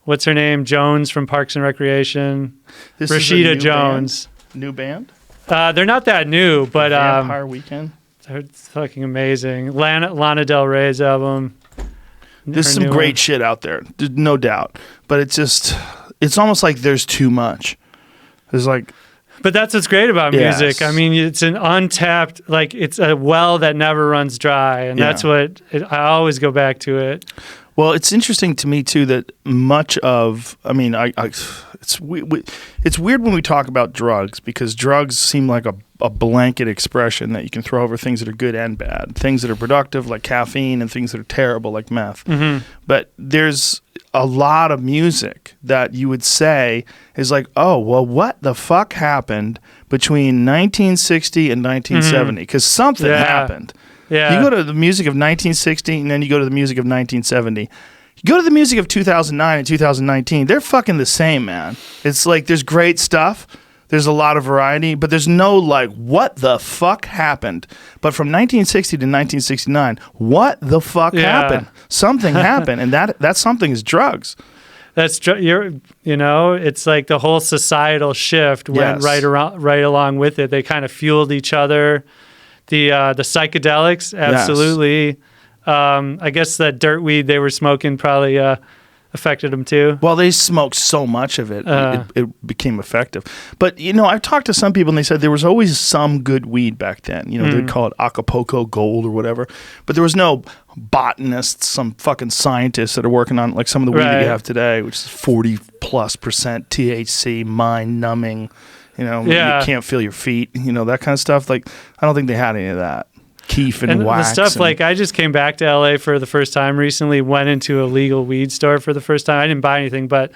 what's her name? Jones from Parks and Recreation. Rashida Jones. New band? They're not that new, but Vampire Weekend. They're fucking amazing. Lana Del Rey's album. There's some great shit out there, no doubt. But it's almost like there's too much. There's like. But that's what's great about music. I mean, it's an untapped, like it's a well that never runs dry, and that's what I always go back to it. Well, it's interesting to me too that much of, I mean, it's weird when we talk about drugs because drugs seem like a blanket expression that you can throw over things that are good and bad, things that are productive like caffeine and things that are terrible like meth. But there's a lot of music that you would say is like, oh, well, what the fuck happened between 1960 and 1970? Because something happened. Yeah. You go to the music of 1960 and then you go to the music of 1970. You go to the music of 2009 and 2019, they're fucking the same, man. It's like there's great stuff. There's a lot of variety, but there's no like, what the fuck happened? But from 1960 to 1969, what the fuck happened? Something happened, and that something is drugs. That's it's like the whole societal shift went right along with it. They kind of fueled each other. The psychedelics, absolutely. Yes. I guess that dirt weed they were smoking probably affected them too. Well, they smoked so much of it, it became effective. But, I've talked to some people and they said there was always some good weed back then. They'd call it Acapulco Gold or whatever. But there was no botanists, some fucking scientists that are working on like some of the weed that you have today, which is 40+% THC, mind-numbing. You can't feel your feet, that kind of stuff. Like, I don't think they had any of that. Keef and wax. The stuff, like, I just came back to LA for the first time recently, went into a legal weed store for the first time. I didn't buy anything, but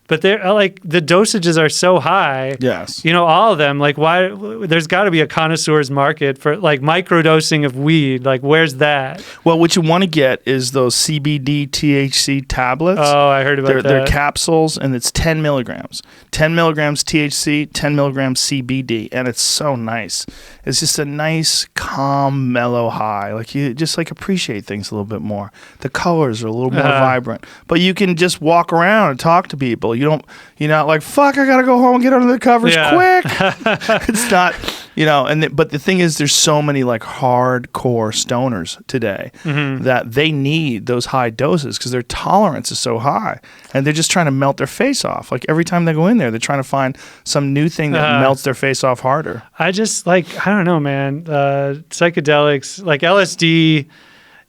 they're like, the dosages are so high. Yes. All of them. Like, why? There's got to be a connoisseur's market for like microdosing of weed. Like, where's that? Well, what you want to get is those CBD THC tablets. Oh, I heard about that. They're capsules, and it's 10 milligrams. 10 milligrams THC, 10 milligrams CBD, and it's so nice. It's just a nice, calm, mellow high. Like, you just like appreciate things a little bit more. The colors are a little more vibrant, but you can just walk around and talk to people. You're not like, fuck, I gotta go home and get under the covers quick. It's not, but the thing is, there's so many like hardcore stoners today that they need those high doses because their tolerance is so high, and they're just trying to melt their face off. Like every time they go in there, they're trying to find some new thing that melts their face off harder. I don't know, man. Psychedelics, like LSD,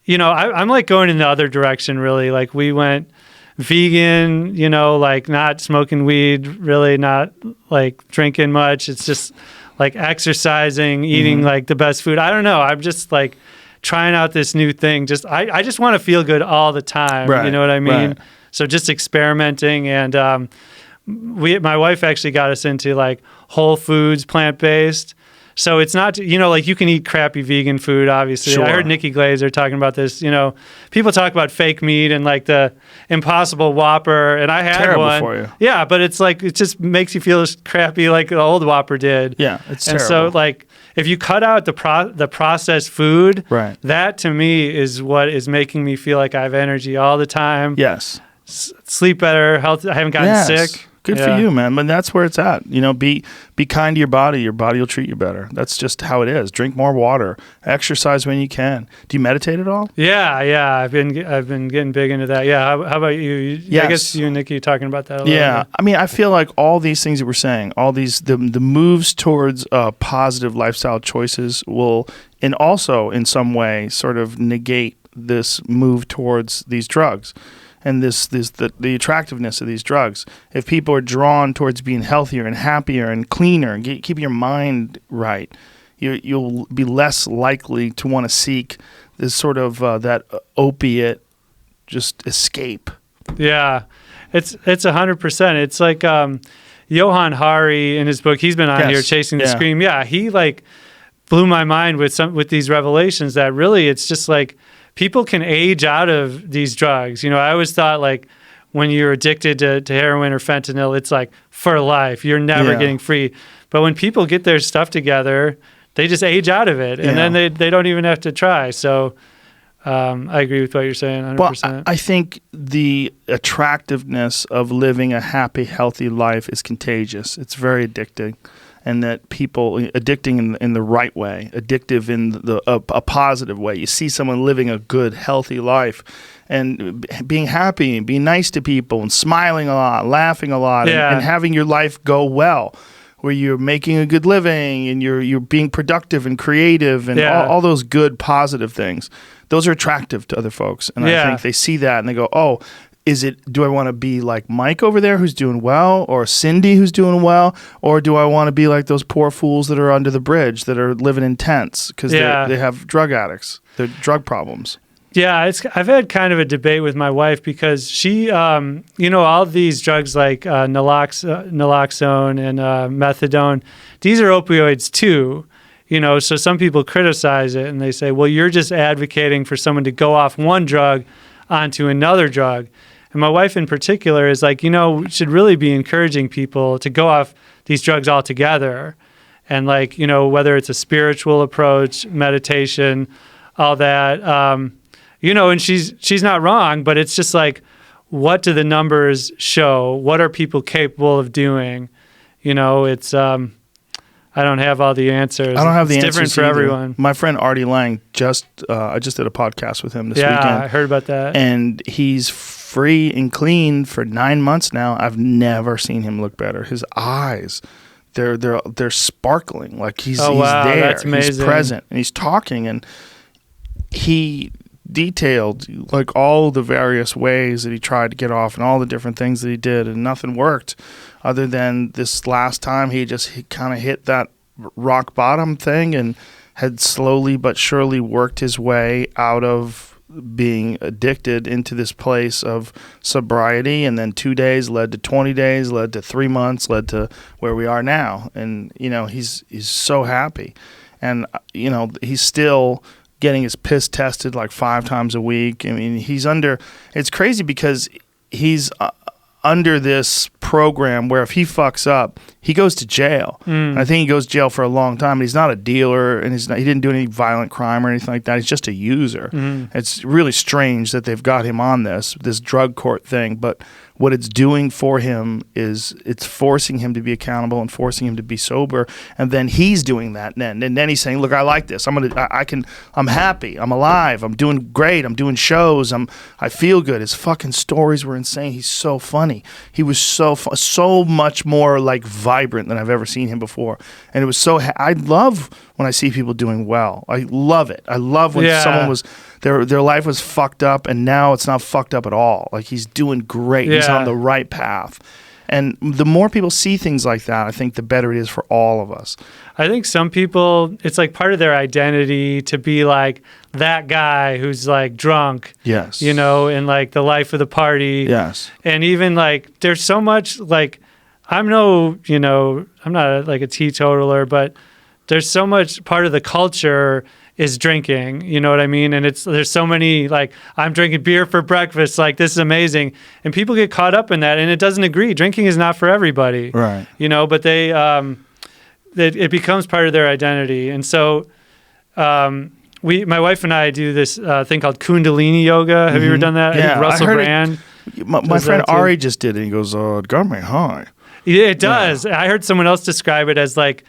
I'm like going in the other direction, really. Like we went vegan, like not smoking weed, really not like drinking much. It's just like exercising, eating like the best food. I don't know. I'm just like trying out this new thing. I just want to feel good all the time. Right, you know what I mean? Right. So just experimenting. And my wife actually got us into like whole foods, plant-based. So it's not, like you can eat crappy vegan food, obviously. Sure. I heard Nikki Glaser talking about this. People talk about fake meat and like the Impossible Whopper, and I had terrible one. For you. Yeah, but it's like, it just makes you feel crappy like the old Whopper did. Yeah, it's and terrible. And so like, if you cut out the processed food, right, that to me is what is making me feel like I have energy all the time. Yes. Sleep better, health. I haven't gotten sick. Good for you, man. But that's where it's at. You know, be kind to your body. Your body will treat you better. That's just how it is. Drink more water. Exercise when you can. Do you meditate at all? Yeah. I've been getting big into that. Yeah. How about you? Yes. I guess you and Nikki are talking about that a little bit. I mean, I feel like all these things that we're saying, all these the moves towards positive lifestyle choices will, and also in some way, sort of negate this move towards these drugs. And the attractiveness of these drugs. If people are drawn towards being healthier and happier and cleaner and keep your mind right, you'll be less likely to want to seek this sort of that opiate just escape. Yeah, it's 100%. It's like Johann Hari in his book. He's been on here, Chasing the Scream. Yeah, he like blew my mind with these revelations that really it's just like. People can age out of these drugs. You know, I always thought like when you're addicted to heroin or fentanyl, it's like for life. You're never getting free. But when people get their stuff together, they just age out of it. And then they don't even have to try. So I agree with what you're saying 100%. Well, I think the attractiveness of living a happy, healthy life is contagious. It's very addicting. And that people addicting in the right way, addictive in a positive way. You see someone living a good, healthy life, and being happy and being nice to people and smiling a lot, laughing a lot, and having your life go well, where you're making a good living and you're being productive and creative and all those good, positive things. Those are attractive to other folks, and I think they see that and they go, "Oh." Do I want to be like Mike over there who's doing well, or Cindy who's doing well, or do I want to be like those poor fools that are under the bridge that are living in tents because they have drug addicts, they're drug problems? Yeah, I've had kind of a debate with my wife because she, all these drugs like naloxone and methadone, these are opioids too. You know, so some people criticize it and they say, well, you're just advocating for someone to go off one drug onto another drug. And my wife in particular is like, we should really be encouraging people to go off these drugs altogether. And like, whether it's a spiritual approach, meditation, all that, and she's not wrong, but it's just like, what do the numbers show? What are people capable of doing? It's, I don't have all the answers. I don't have the answers. It's different for everyone. My friend Artie Lang I just did a podcast with him this weekend. Yeah, I heard about that. And he's free and clean for 9 months now. I've never seen him look better. His eyes, they're sparkling like he's there. That's amazing. He's present and he's talking, and he detailed like all the various ways that he tried to get off and all the different things that he did, and nothing worked. Other than this last time, he kind of hit that rock bottom thing and had slowly but surely worked his way out of being addicted into this place of sobriety. And then 2 days led to 20 days, led to 3 months, led to where we are now. And, he's so happy. And, he's still getting his piss tested like 5 times a week. I mean, it's crazy because he's under this program where if he fucks up, he goes to jail. I think he goes to jail for a long time. He's not a dealer, and he didn't do any violent crime or anything like that. He's just a user. It's really strange that they've got him on this drug court thing, but what it's doing for him is it's forcing him to be accountable and forcing him to be sober. And then he's doing that. And then he's saying, look, I like this. I'm happy. I'm alive. I'm doing great. I'm doing shows. I feel good. His fucking stories were insane. He's so funny. He was so much more like vibrant than I've ever seen him before. And it was I love when I see people doing well. I love it. I love when someone was, their life was fucked up and now it's not fucked up at all. Like he's doing great. He's on the right path. And the more people see things like that, I think the better it is for all of us. I think some people, it's like part of their identity to be like that guy who's like drunk. Yes. And like the life of the party. Yes. And even like there's so much like, I'm not like a teetotaler, but there's so much part of the culture is drinking, you know what I mean? And there's so many, like, I'm drinking beer for breakfast, like, this is amazing. And people get caught up in that, and it doesn't agree. Drinking is not for everybody. Right. But they, it becomes part of their identity. And so my wife and I do this thing called Kundalini Yoga. Have you ever done that? Yeah, I think Russell I heard Brand. My friend Ari just did it. He goes, it got me high. Yeah, it does. I heard someone else describe it as like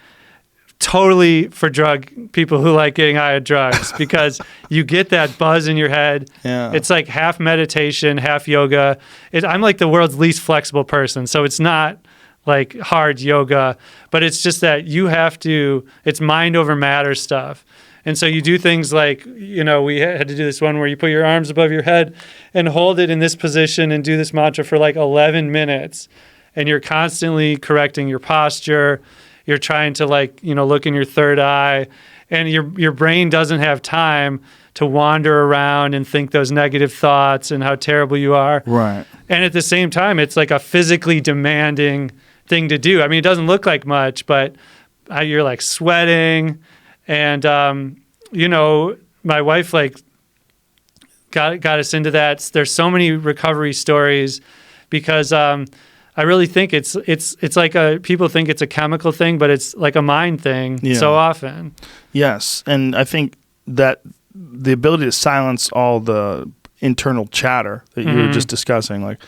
totally for drug people who like getting high on drugs because you get that buzz in your head. Yeah. It's like half meditation, half yoga. I'm like the world's least flexible person, so it's not like hard yoga, but it's just that you have to, it's mind over matter stuff. And so you do things like, you know, we had to do this one where you put your arms above your head and hold it in this position and do this mantra for like 11 minutes. And you're constantly correcting your posture. You're trying to like, you know, look in your third eye, and your brain doesn't have time to wander around and think those negative thoughts and how terrible you are. Right. And at the same time, it's like a physically demanding thing to do. I mean, it doesn't look like much, but you're like sweating. And, you know, my wife like got us into that. There's so many recovery stories because I really think it's like people think it's a chemical thing, but it's like a mind thing so often. Yes. And I think that the ability to silence all the internal chatter that you were just discussing, like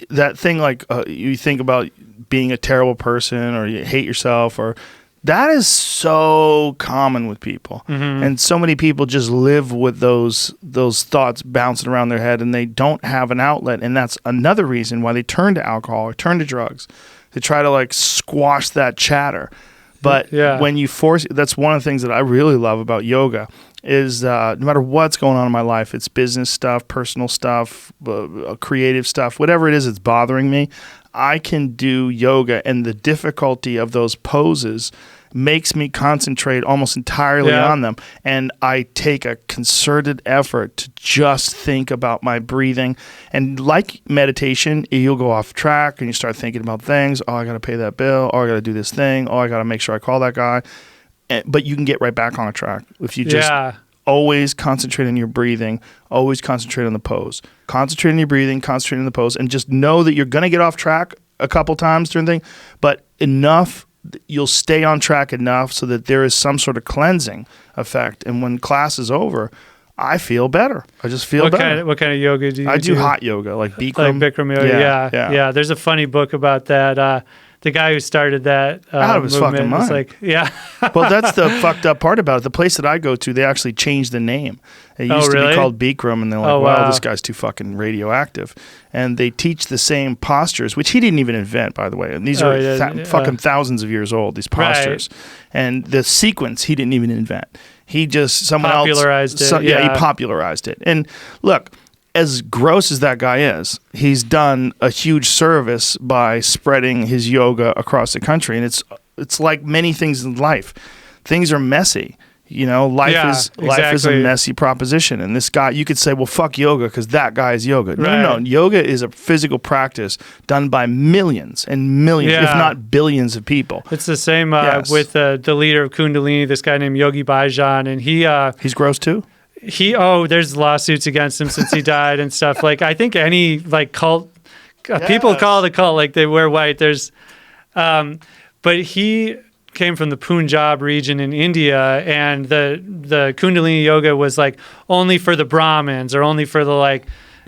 that thing, like you think about being a terrible person or you hate yourself, or that is so common with people. And so many people just live with those thoughts bouncing around their head and they don't have an outlet. And that's another reason why they turn to alcohol or turn to drugs to try to like squash that chatter. But when you force, that's one of the things that I really love about yoga is no matter what's going on in my life, it's business stuff, personal stuff, creative stuff, whatever it is that's bothering me, I can do yoga, and the difficulty of those poses makes me concentrate almost entirely on them. And I take a concerted effort to just think about my breathing. And like meditation, you'll go off track and you start thinking about things. Oh, I got to pay that bill. Oh, I got to do this thing. Oh, I got to make sure I call that guy. But you can get right back on a track if you just always concentrate on your breathing, always concentrate on the pose. Concentrate on your breathing, concentrate on the pose, and just know that you're going to get off track a couple times during the thing, but enough, you'll stay on track enough so that there is some sort of cleansing effect. And when class is over, I feel better. I just feel better. What kind of yoga do you do? I do hot yoga, like Bikram. Like Bikram yoga, yeah. There's a funny book about that. The guy who started that out of his fucking mind. Like, Well, that's the fucked up part about it. The place that I go to, they actually changed the name. It used to be called Bikram, and they're like, wow, this guy's too fucking radioactive. And they teach the same postures, which he didn't even invent, by the way. And these are fucking thousands of years old, these postures. Right. And the sequence, he didn't even invent. He just, someone popularized else. He popularized it. And look, as gross as that guy is, he's done a huge service by spreading his yoga across the country. And it's like many things in life. Things are messy. You know, life is a messy proposition. And this guy, you could say, well, fuck yoga because that guy is yoga. No. Yoga is a physical practice done by millions and millions, if not billions of people. It's the same with the leader of Kundalini, this guy named Yogi Bhajan. And he's gross too? There's lawsuits against him since he died and stuff. Like, I think any like cult, people call it a cult, like they wear white. But he came from the Punjab region in India, and the Kundalini Yoga was like only for the Brahmins or only for the like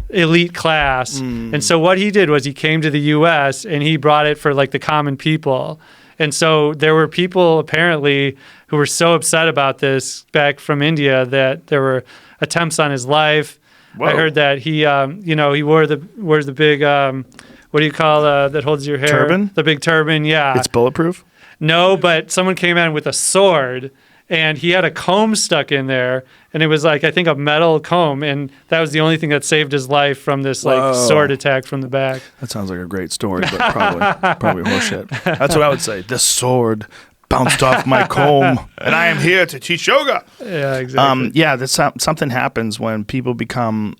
elite class. And so what he did was he came to the U.S. and he brought it for like the common people. And so there were people apparently who were so upset about this back from India that there were attempts on his life. Whoa. I heard that he wears the big, what do you call that holds your hair? Turban? The big turban, yeah. It's bulletproof? No, but someone came in with a sword and he had a comb stuck in there, and it was like, I think, a metal comb, and that was the only thing that saved his life from this like sword attack from the back. That sounds like a great story, but probably horseshit. That's what I would say. The sword bounced off my comb, and I am here to teach yoga. Yeah, exactly. Something happens when people become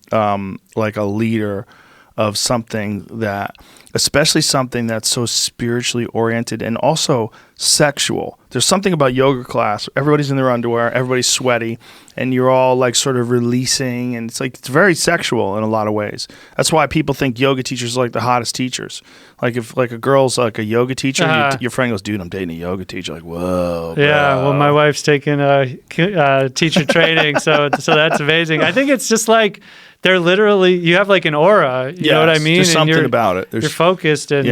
like a leader of something that especially something that's so spiritually oriented and also sexual. There's something about yoga class. Everybody's in their underwear, everybody's sweaty, and you're all like sort of releasing, and it's very sexual in a lot of ways. That's why people think yoga teachers are like the hottest teachers. Like if like a girl's like a yoga teacher, your friend goes, "Dude, I'm dating a yoga teacher." Like, whoa. Yeah, bro. well, my wife's taking teacher training, so that's amazing. I think it's just like they're literally, you have like an aura, you know what I mean? There's something you're, about it. You're focused and,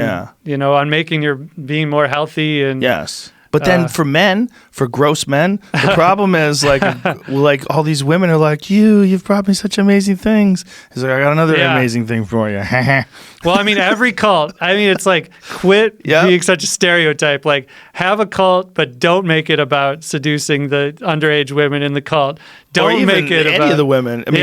on making your being more healthy. And yes. But then for men, for gross men, the problem is like all these women are like, you've brought me such amazing things. He's like, I got another amazing thing for you. Well, I mean, every cult, it's like quit being such a stereotype. Like have a cult, but don't make it about seducing the underage women in the cult. Don't make it any about of the women. I mean,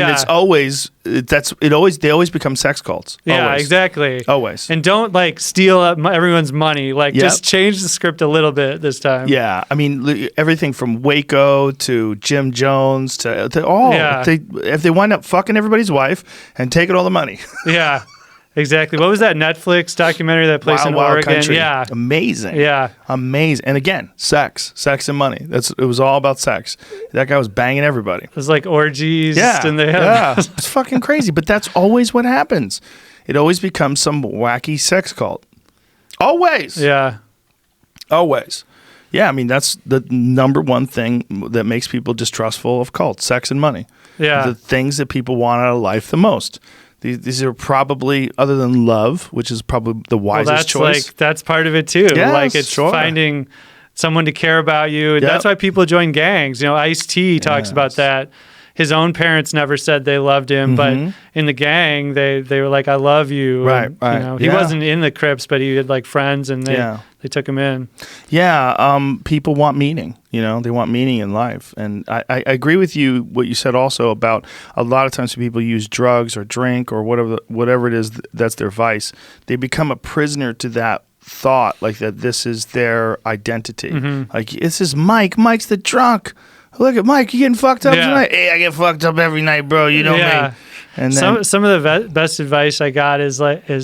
they always become sex cults. Yeah, Always. Exactly. Always. And don't like steal up everyone's money. Like just change the script a little bit this time. Yeah, I mean everything from Waco to Jim Jones to all. If they wind up fucking everybody's wife and taking all the money. Yeah. Exactly. What was that Netflix documentary that plays in Oregon? Country. Yeah. Amazing. Yeah. Amazing. And again, sex and money. It was all about sex. That guy was banging everybody. It was like orgies. Yeah. And It's fucking crazy. But that's always what happens. It always becomes some wacky sex cult. Always. Yeah. Always. Yeah. I mean, that's the number one thing that makes people distrustful of cults: sex and money. Yeah. The things that people want out of life the most. These are probably, other than love, which is probably the wisest choice. That's part of it too. Yes, like it's finding someone to care about you. And that's why people join gangs. Ice-T talks about that. His own parents never said they loved him, but in the gang, they were like, "I love you." Right, and, right. He wasn't in the Crips, but he had like friends, and they took him in. Yeah, people want meaning. They want meaning in life, and I agree with you. What you said also about a lot of times people use drugs or drink or whatever it is that's their vice. They become a prisoner to that thought, like that this is their identity. Like this is Mike. Mike's the drunk. Look at Mike, you getting fucked up tonight? Hey, I get fucked up every night, bro. You know me. And then, some of the best advice I got is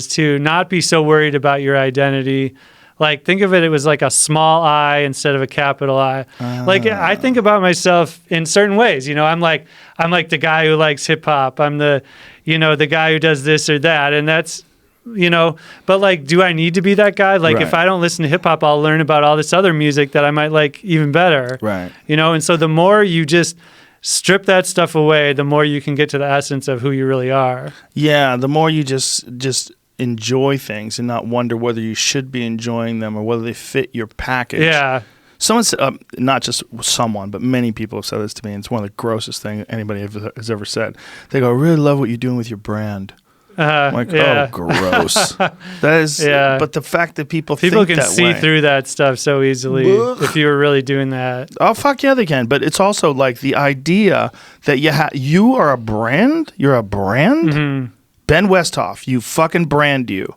to not be so worried about your identity. Like think of it was like a small I instead of a capital I. Like I think about myself in certain ways. I'm like the guy who likes hip hop. I'm the the guy who does this or that, and that's. But like, do I need to be that guy? Like, if I don't listen to hip hop, I'll learn about all this other music that I might like even better. Right. And so the more you just strip that stuff away, the more you can get to the essence of who you really are. Yeah. The more you just enjoy things and not wonder whether you should be enjoying them or whether they fit your package. Yeah. Someone said, not just someone, but many people have said this to me, and it's one of the grossest things anybody has ever said. They go, "I really love what you're doing with your brand." I'm like, oh, gross. That is, but the fact that people think can that see way. through that stuff so easily if you were really doing that. Oh, fuck yeah, they can. But it's also like the idea that you are a brand. You're a brand. Mm-hmm. Ben Westhoff, you fucking brand you.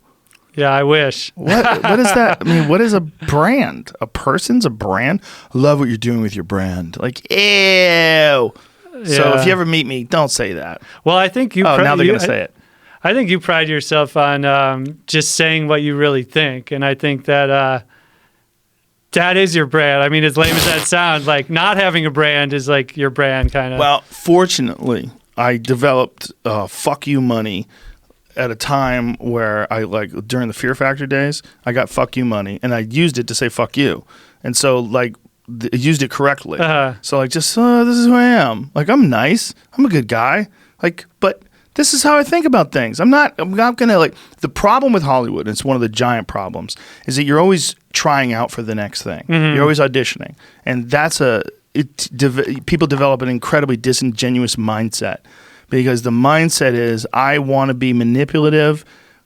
Yeah, I wish. What is that? I mean, what is a brand? A person's a brand? I love what you're doing with your brand. Like, ew. So if you ever meet me, don't say that. Well, I think you. now they're going to say it. I think you pride yourself on just saying what you really think, and I think that that is your brand. I mean, as lame as that sounds, like not having a brand is like your brand, kind of. Well, fortunately, I developed fuck you money at a time where during the Fear Factor days, I got fuck you money, and I used it to say fuck you, and so I used it correctly. So this is who I am. Like I'm nice. I'm a good guy. But. This is how I think about things. I'm not going to the problem with Hollywood, and it's one of the giant problems, is that you're always trying out for the next thing. Mm-hmm. You're always auditioning. And people develop an incredibly disingenuous mindset because the mindset is I want to be manipulative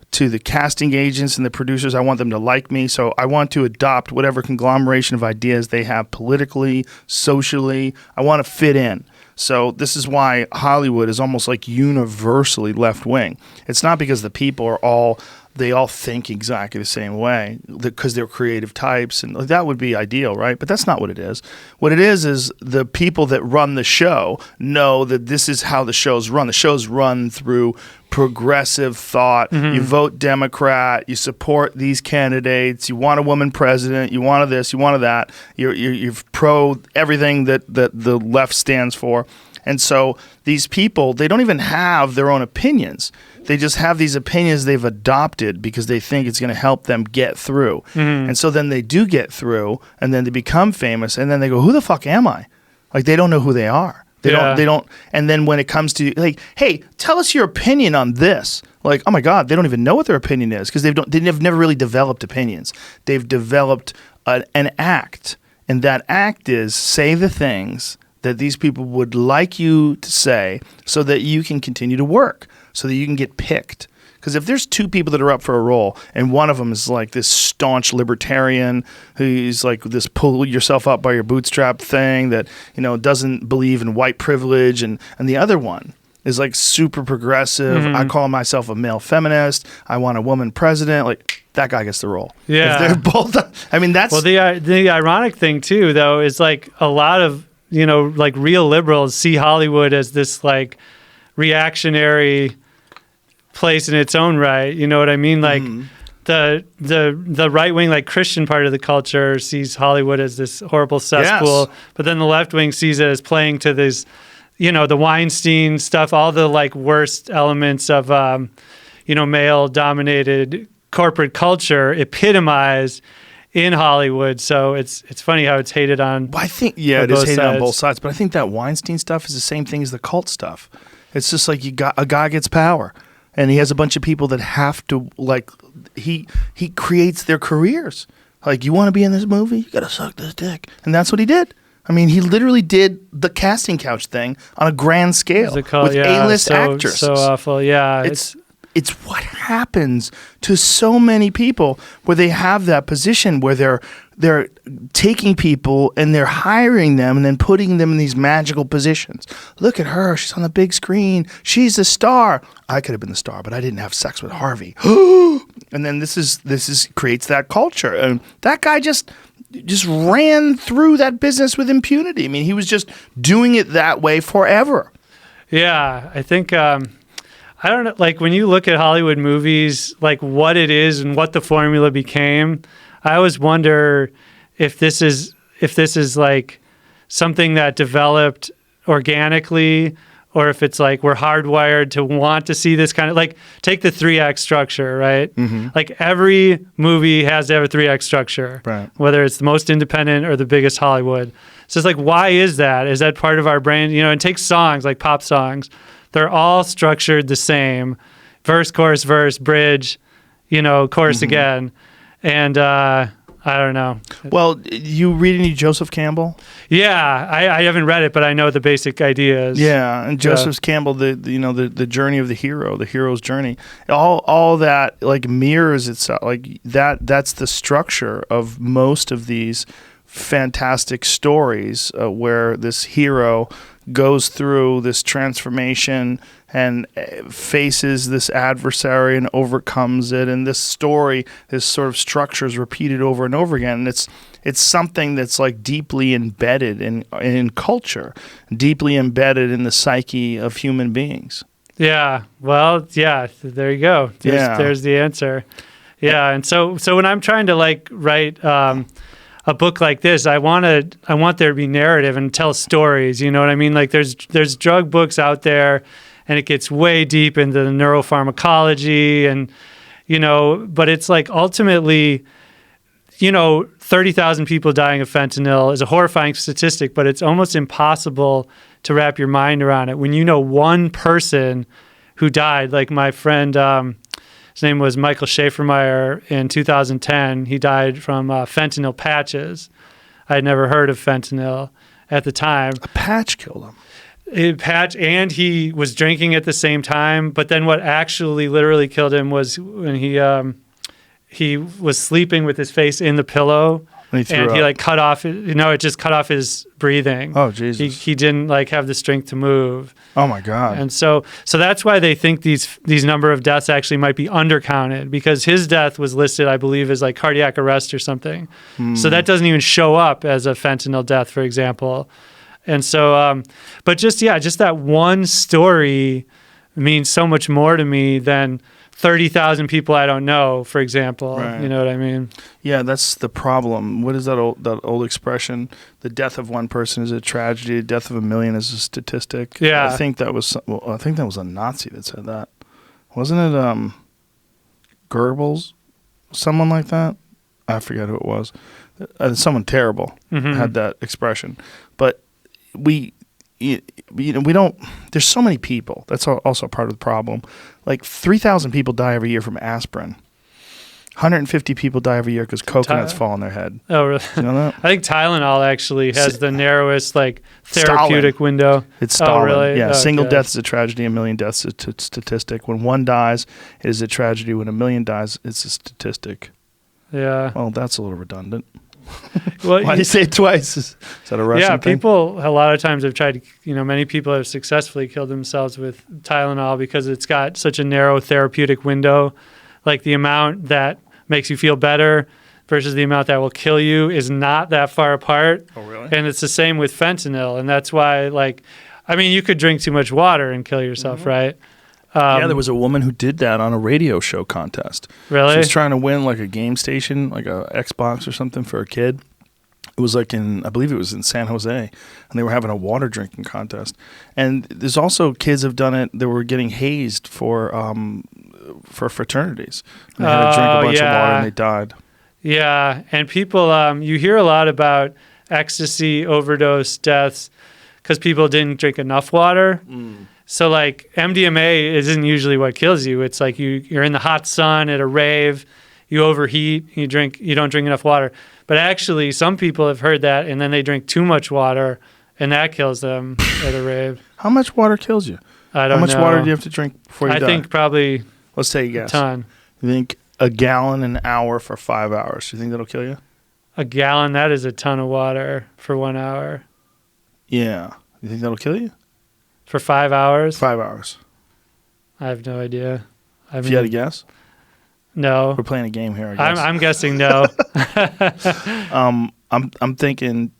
to the casting agents and the producers. I want them to like me. So I want to adopt whatever conglomeration of ideas they have politically, socially. I want to fit in. So this is why Hollywood is almost like universally left-wing. It's not because the people are all they all think exactly the same way because they're creative types, and that would be ideal, right? But that's not what it is. What it is the people that run the show know that this is how the show's run. The show's run through progressive thought. You vote Democrat, you support these candidates, you want a woman president, you want this, you want that. You're pro everything that the left stands for. And so these people, they don't even have their own opinions. They just have these opinions they've adopted because they think it's going to help them get through. And so then they do get through, and then they become famous, and then they go, who the fuck am I? Like, they don't know who they are. They don't. And then when it comes to, like, hey, tell us your opinion on this. Like, oh my God, they don't even know what their opinion is because they've never really developed opinions. They've developed an act, and that act is say the things that these people would like you to say so that you can continue to work, so that you can get picked. Because if there's two people that are up for a role, and one of them is like this staunch libertarian who's like this pull yourself up by your bootstrap thing that, you know, doesn't believe in white privilege, and the other one is like super progressive. I call myself a male feminist. I want a woman president. Like, that guy gets the role. Yeah. If they're both, I mean, that's... Well, the ironic thing, too, though, is like a lot of, you know, like real liberals see Hollywood as this like reactionary place in its own right. You know what I mean? Like the right wing, like Christian part of the culture sees Hollywood as this horrible cesspool, but then the left wing sees it as playing to this, you know, the Weinstein stuff, all the like worst elements of, you know, male dominated corporate culture epitomized in Hollywood. So it's funny how it's hated on. Well, I think it is hated on both sides, but I think that Weinstein stuff is the same thing as the cult stuff. It's just like a guy gets power, and he has a bunch of people that have to, like, he creates their careers. Like, you want to be in this movie? You got to suck this dick. And that's what he did. I mean, he literally did the casting couch thing on a grand scale with A-list actors. So awful. Yeah. It's what happens to so many people where they have that position where they're taking people and they're hiring them and then putting them in these magical positions. Look at her. She's on the big screen. She's a star. I could have been the star, but I didn't have sex with Harvey. And then this creates that culture. And that guy just ran through that business with impunity. I mean, he was just doing it that way forever. Yeah, I think... I don't know, like when you look at Hollywood movies, like what it is and what the formula became, I always wonder if this is like something that developed organically, or if it's like we're hardwired to want to see this kind of, like, take the 3-act structure, right? Like every movie has to have a 3-act structure, right? Whether it's the most independent or the biggest Hollywood. So it's like, why is that? Is that part of our brain? You know, and take songs, like pop songs. They're all structured the same. Verse, chorus, verse, bridge, you know, chorus again. And I don't know. Well, you read any Joseph Campbell? Yeah, I haven't read it, but I know the basic ideas. Yeah, and Joseph Campbell, the journey of the hero, the hero's journey, all that like mirrors itself. Like that's the structure of most of these fantastic stories where this hero goes through this transformation and faces this adversary and overcomes it, and this story, this sort of structure is repeated over and over again. And it's something that's like deeply embedded in culture, deeply embedded in the psyche of human beings. Yeah. Well, yeah. There you go. There's the answer. Yeah. And so when I'm trying to like write a book like this, I want there to be narrative and tell stories. You know what I mean? Like there's drug books out there, and it gets way deep into the neuropharmacology, and you know, but it's like ultimately, you know, 30,000 people dying of fentanyl is a horrifying statistic, but it's almost impossible to wrap your mind around it when you know one person who died. Like my friend, his name was Michael Schaeffer in 2010. He died from fentanyl patches. I had never heard of fentanyl at the time. A patch killed him. A patch, and he was drinking at the same time. But then what actually literally killed him was when he was sleeping with his face in the pillow, And he like cut off, it just cut off his breathing. Oh, Jesus. He didn't like have the strength to move. Oh my God. And so that's why they think these number of deaths actually might be undercounted, because his death was listed, I believe, as like cardiac arrest or something. So that doesn't even show up as a fentanyl death, for example. And so, but just that one story means so much more to me than 30,000 people I don't know, for example. Right. You know what I mean? Yeah, that's the problem. What is that old expression? The death of one person is a tragedy. The death of a million is a statistic. Yeah. I think that was a Nazi that said that. Wasn't it Goebbels? Someone like that? I forget who it was. Someone terrible had that expression. But we don't, there's so many people. That's also part of the problem. Like 3,000 people die every year from aspirin. 150 people die every year because coconuts fall on their head. Oh, really? You know that? I think Tylenol actually has the narrowest like therapeutic Stalin. window. It's Stalin. Oh, really? Yeah, Okay. single death is a tragedy, a million deaths is a statistic. When one dies, it is a tragedy. When a million dies, it's a statistic. Yeah. Well, that's a little redundant. Well, Why do you say it twice? Is that a Russian thing? people a lot of times have tried to, many people have successfully killed themselves with Tylenol because it's got such a narrow therapeutic window. Like the amount that makes you feel better versus the amount that will kill you is not that far apart. Oh, really? And it's the same with fentanyl. And that's why, you could drink too much water and kill yourself, right? Yeah, there was a woman who did that on a radio show contest. Really? She was trying to win like a game station, like a Xbox or something for a kid. It was like I believe it was in San Jose, and they were having a water drinking contest. And there's also kids have done it that were getting hazed for fraternities. And they had to drink a bunch of water and they died. Yeah, and people, you hear a lot about ecstasy overdose deaths because people didn't drink enough water. So like MDMA isn't usually what kills you. It's like you're in the hot sun at a rave, you overheat, you don't drink enough water. But actually some people have heard that and then they drink too much water and that kills them at a rave. How much water kills you? I don't know. How much water do you have to drink before you die? I think probably Let's take a guess. a ton. You think a gallon an hour for 5 hours. Do you think that'll kill you? A gallon, that is a ton of water for 1 hour. Yeah. You think that'll kill you? For 5 hours? 5 hours. I have no idea. If you had a guess? No. We're playing a game here, I guess. I'm guessing no. I'm thinking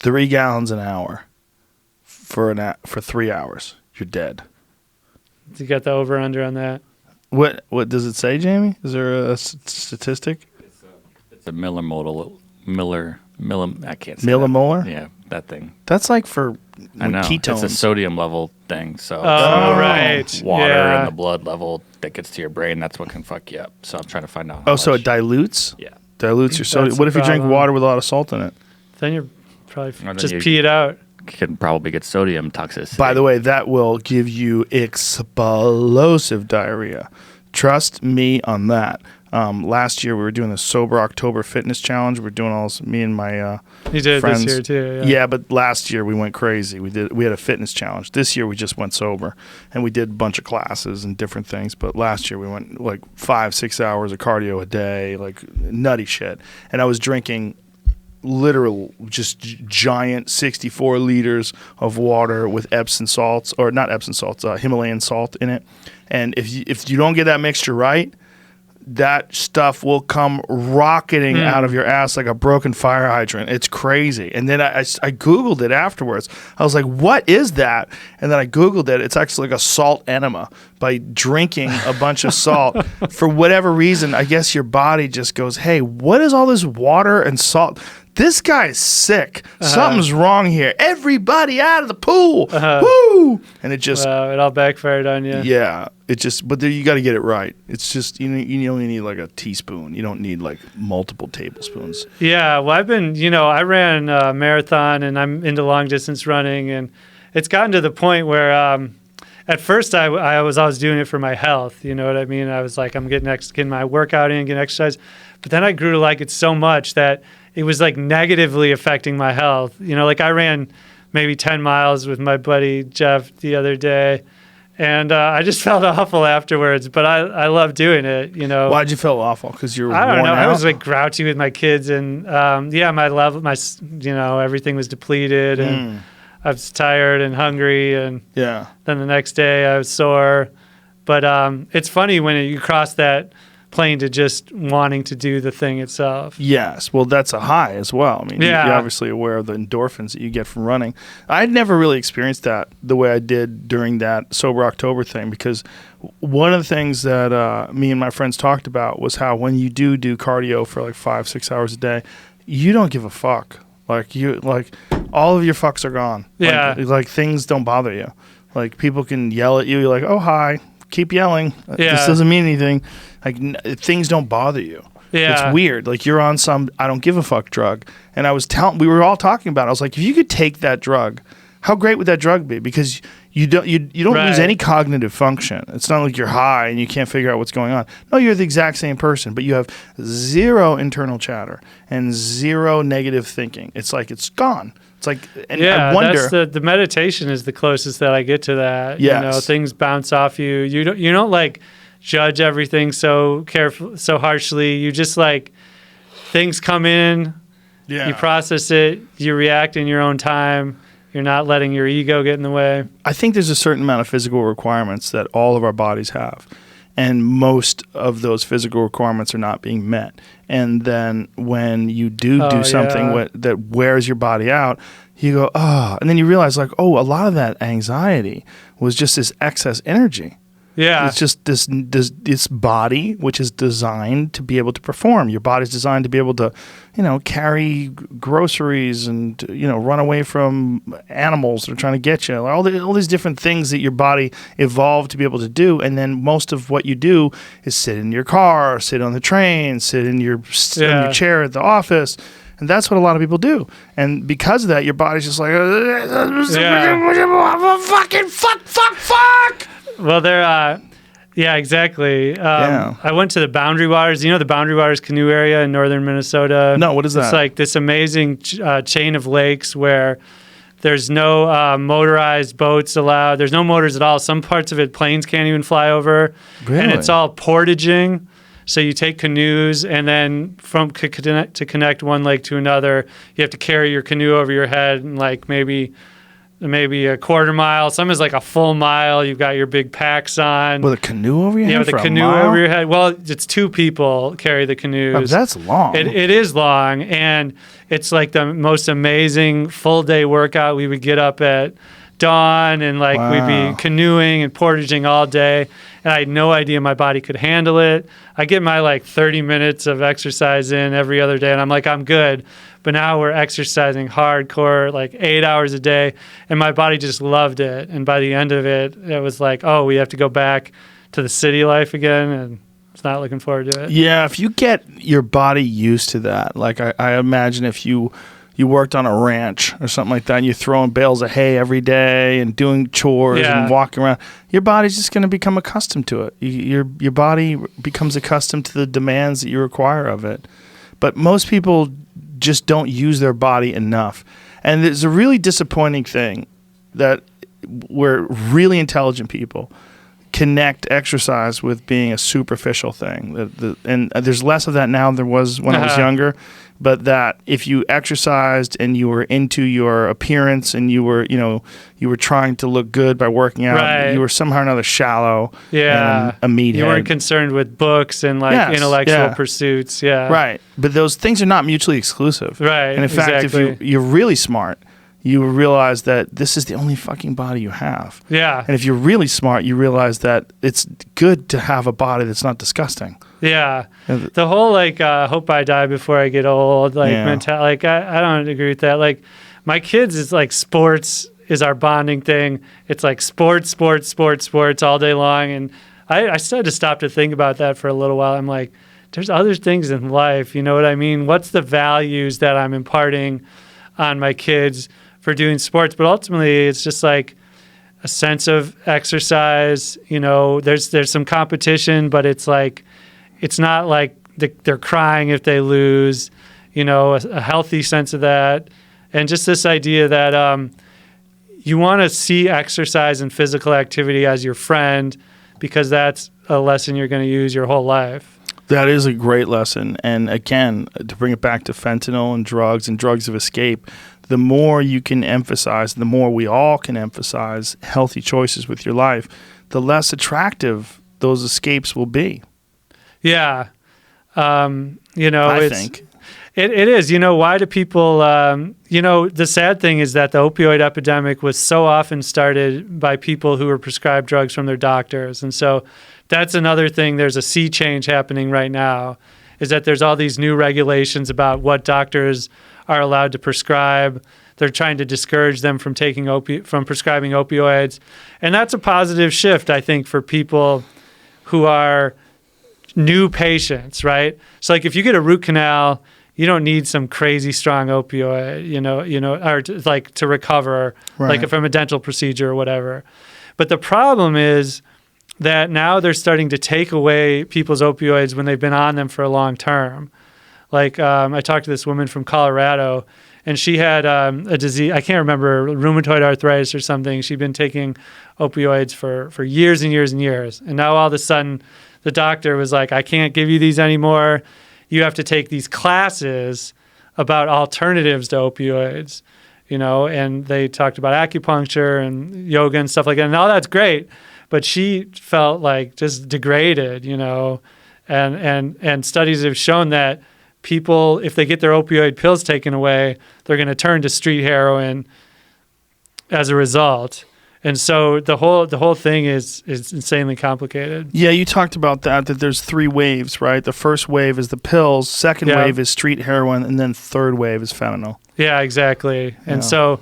3 gallons an hour for 3 hours. You're dead. You got the over under on that? What does it say, Jamie? Is there a statistic? It's a millimodal. I can't say Millimolar? that. Yeah, that thing. That's like for I know. ketones. It's a sodium level thing. So right. water Yeah. and the blood level that gets to your brain, that's what can fuck you up. So I'm trying to find out. Oh, so it dilutes? Yeah. Dilutes your sodium. That's What the if you drink problem. water with a lot of salt in it? Then you're probably then just you- pee it out. Can probably get sodium toxicity. By the way, that will give you explosive diarrhea. Trust me on that. Last year we were doing the Sober October Fitness Challenge. We're doing all this, me and my You did friends. this year too. Yeah, but last year we went crazy. We had a fitness challenge. This year we just went sober, and we did a bunch of classes and different things. But last year we went like 5-6 hours of cardio a day, like nutty shit. And I was drinking literal just giant 64 liters of water with Epsom salts, or not Epsom salts, Himalayan salt in it. And if you don't get that mixture right, that stuff will come rocketing out of your ass like a broken fire hydrant. It's crazy. And then I Googled it afterwards. I was like, what is that? And then I Googled it. It's actually like a salt enema. By drinking a bunch of salt, for whatever reason, I guess your body just goes, hey, what is all this water and salt? This guy's sick. Something's wrong here. Everybody out of the pool. Woo! And it just... Wow, it all backfired on you. Yeah, but you got to get it right. It's just you only need like a teaspoon. You don't need like multiple tablespoons. Yeah, well, I ran a marathon and I'm into long distance running, and it's gotten to the point where at first I was always doing it for my health. You know what I mean? I was like, I'm getting my workout in, getting exercise. But then I grew to like it so much that it was like negatively affecting my health. Like I ran maybe 10 miles with my buddy Jeff the other day. And I just felt awful afterwards, but I love doing it, you know. Why'd you feel awful? Because you were I don't worn know. I out? was like grouchy with my kids, and everything was depleted, and I was tired and hungry, and Yeah. then the next day I was sore. But it's funny when you cross that plane to just wanting to do the thing itself. Yes. Well, that's a high as well. I mean, Yeah. you're obviously aware of the endorphins that you get from running. I'd never really experienced that the way I did during that Sober October thing, because one of the things that me and my friends talked about was how when you do cardio for like 5-6 hours a day, you don't give a fuck. Like all of your fucks are gone. Yeah. Like things don't bother you. Like people can yell at you. You're like, oh, hi. Keep yelling. Yeah. This doesn't mean anything. Like things don't bother you. Yeah. It's weird. Like you're on some I don't give a fuck drug. And we were all talking about it. I was like, if you could take that drug, how great would that drug be? Because you don't Right. lose any cognitive function. It's not like you're high and you can't figure out what's going on. No, you're the exact same person, but you have zero internal chatter and zero negative thinking. It's like it's gone. It's like, and I wonder. That's the meditation is the closest that I get to that. Yes. You know, things bounce off you. You don't like judge everything so harshly. You just like things come in, you process it, you react in your own time. You're not letting your ego get in the way. I think there's a certain amount of physical requirements that all of our bodies have. And most of those physical requirements are not being met. And then when you do something that wears your body out, you go, oh. And then you realize, like, oh, a lot of that anxiety was just this excess energy. Yeah. It's just this body, which is designed to be able to perform. Your body's designed to be able to, carry groceries and, run away from animals that are trying to get you. All these different things that your body evolved to be able to do. And then most of what you do is sit in your car, sit on the train, sit in your chair at the office. And that's what a lot of people do. And because of that, your body's just like, fucking fuck. Well, exactly. I went to the Boundary Waters. You know the Boundary Waters canoe area in northern Minnesota? No, what is that? It's like this amazing chain of lakes where there's no motorized boats allowed. There's no motors at all. Some parts of it, planes can't even fly over. Really? And it's all portaging. So you take canoes, and then to connect one lake to another, you have to carry your canoe over your head and like maybe a quarter mile. Some is like a full mile. You've got your big packs on. With a canoe over your head? Yeah, with a canoe over your head. Well, it's two people carry the canoes. Oh, that's long. It is long, and it's like the most amazing full day workout. We would get up at dawn and we'd be canoeing and portaging all day, and I had no idea my body could handle it. I get my 30 minutes of exercise in every other day, and I'm like, I'm good. But now we're exercising hardcore, 8 hours a day, and my body just loved it. And by the end of it, it was like, oh, we have to go back to the city life again, and it's not looking forward to it. Yeah, if you get your body used to that, I imagine if you worked on a ranch or something like that, and you're throwing bales of hay every day and doing chores and walking around, your body's just going to become accustomed to it. Your body becomes accustomed to the demands that you require of it. But most people just don't use their body enough. And there's a really disappointing thing that where really intelligent people connect exercise with being a superficial thing. And there's less of that now than there was when I was younger. But that if you exercised and you were into your appearance and you were trying to look good by working out, you were somehow or another shallow and a meathead. You weren't concerned with books and intellectual pursuits. Yeah. Right. But those things are not mutually exclusive. Right. And in fact, if you're really smart, you realize that this is the only fucking body you have. Yeah. And if you're really smart, you realize that it's good to have a body that's not disgusting. Yeah. The whole hope I die before I get old mentality, I don't agree with that. My kids, it's sports is our bonding thing. It's sports all day long. And I started to stop to think about that for a little while. I'm like, there's other things in life, you know what I mean? What's the values that I'm imparting on my kids for doing sports? But ultimately, it's just a sense of exercise. There's some competition, but it's not like they're crying if they lose. A healthy sense of that, and just this idea that you want to see exercise and physical activity as your friend, because that's a lesson you're going to use your whole life. That is a great lesson. And again, to bring it back to fentanyl and drugs of escape, the more you can emphasize, the more we all can emphasize healthy choices with your life, the less attractive those escapes will be. Yeah. I think. It is. Why do people, the sad thing is that the opioid epidemic was so often started by people who were prescribed drugs from their doctors. And so that's another thing. There's a sea change happening right now, is that there's all these new regulations about what doctors are allowed to prescribe. They're trying to discourage them from from prescribing opioids. And that's a positive shift, I think, for people who are new patients, right? So like if you get a root canal, you don't need some crazy strong opioid, or to recover, right, like from a dental procedure or whatever. But the problem is that now they're starting to take away people's opioids when they've been on them for a long term. Like I talked to this woman from Colorado, and she had a disease, I can't remember, rheumatoid arthritis or something. She'd been taking opioids for years and years and years. And now all of a sudden, the doctor was like, I can't give you these anymore. You have to take these classes about alternatives to opioids, and they talked about acupuncture and yoga and stuff like that. And all that's great, but she felt like just degraded, and studies have shown that people, if they get their opioid pills taken away, they're going to turn to street heroin as a result. And so the whole thing is insanely complicated. Yeah, you talked about that there's 3 waves, right? The first wave is the pills, second wave is street heroin, and then third wave is fentanyl. Yeah, exactly. And so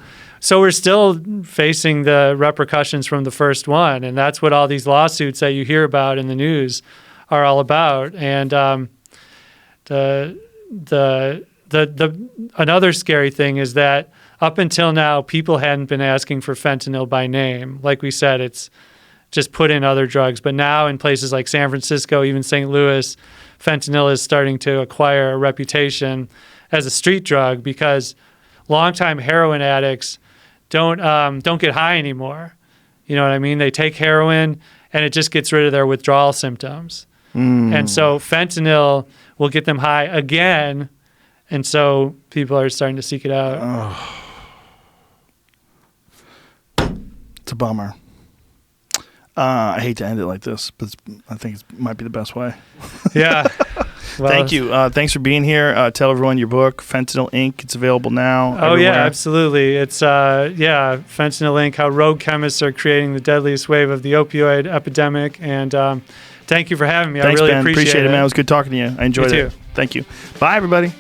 we're still facing the repercussions from the first one, and that's what all these lawsuits that you hear about in the news are all about. And the another scary thing is that up until now, people hadn't been asking for fentanyl by name. Like we said, it's just put in other drugs. But now in places like San Francisco, even St. Louis, fentanyl is starting to acquire a reputation as a street drug because longtime heroin addicts don't get high anymore. You know what I mean? They take heroin and it just gets rid of their withdrawal symptoms. And so fentanyl will get them high again. And so people are starting to seek it out. Oh. It's a bummer. I hate to end it like this, but I think it might be the best way. Yeah. Well, thank you. Thanks for being here. Tell everyone your book, Fentanyl Inc. It's available now. Oh, everywhere. yeah, absolutely. It's, Fentanyl Inc., how rogue chemists are creating the deadliest wave of the opioid epidemic. And thank you for having me. Thanks, I really Ben. appreciate it. Man. It was good talking to you. I enjoyed it. Thank you. Bye, everybody.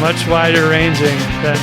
Much wider ranging than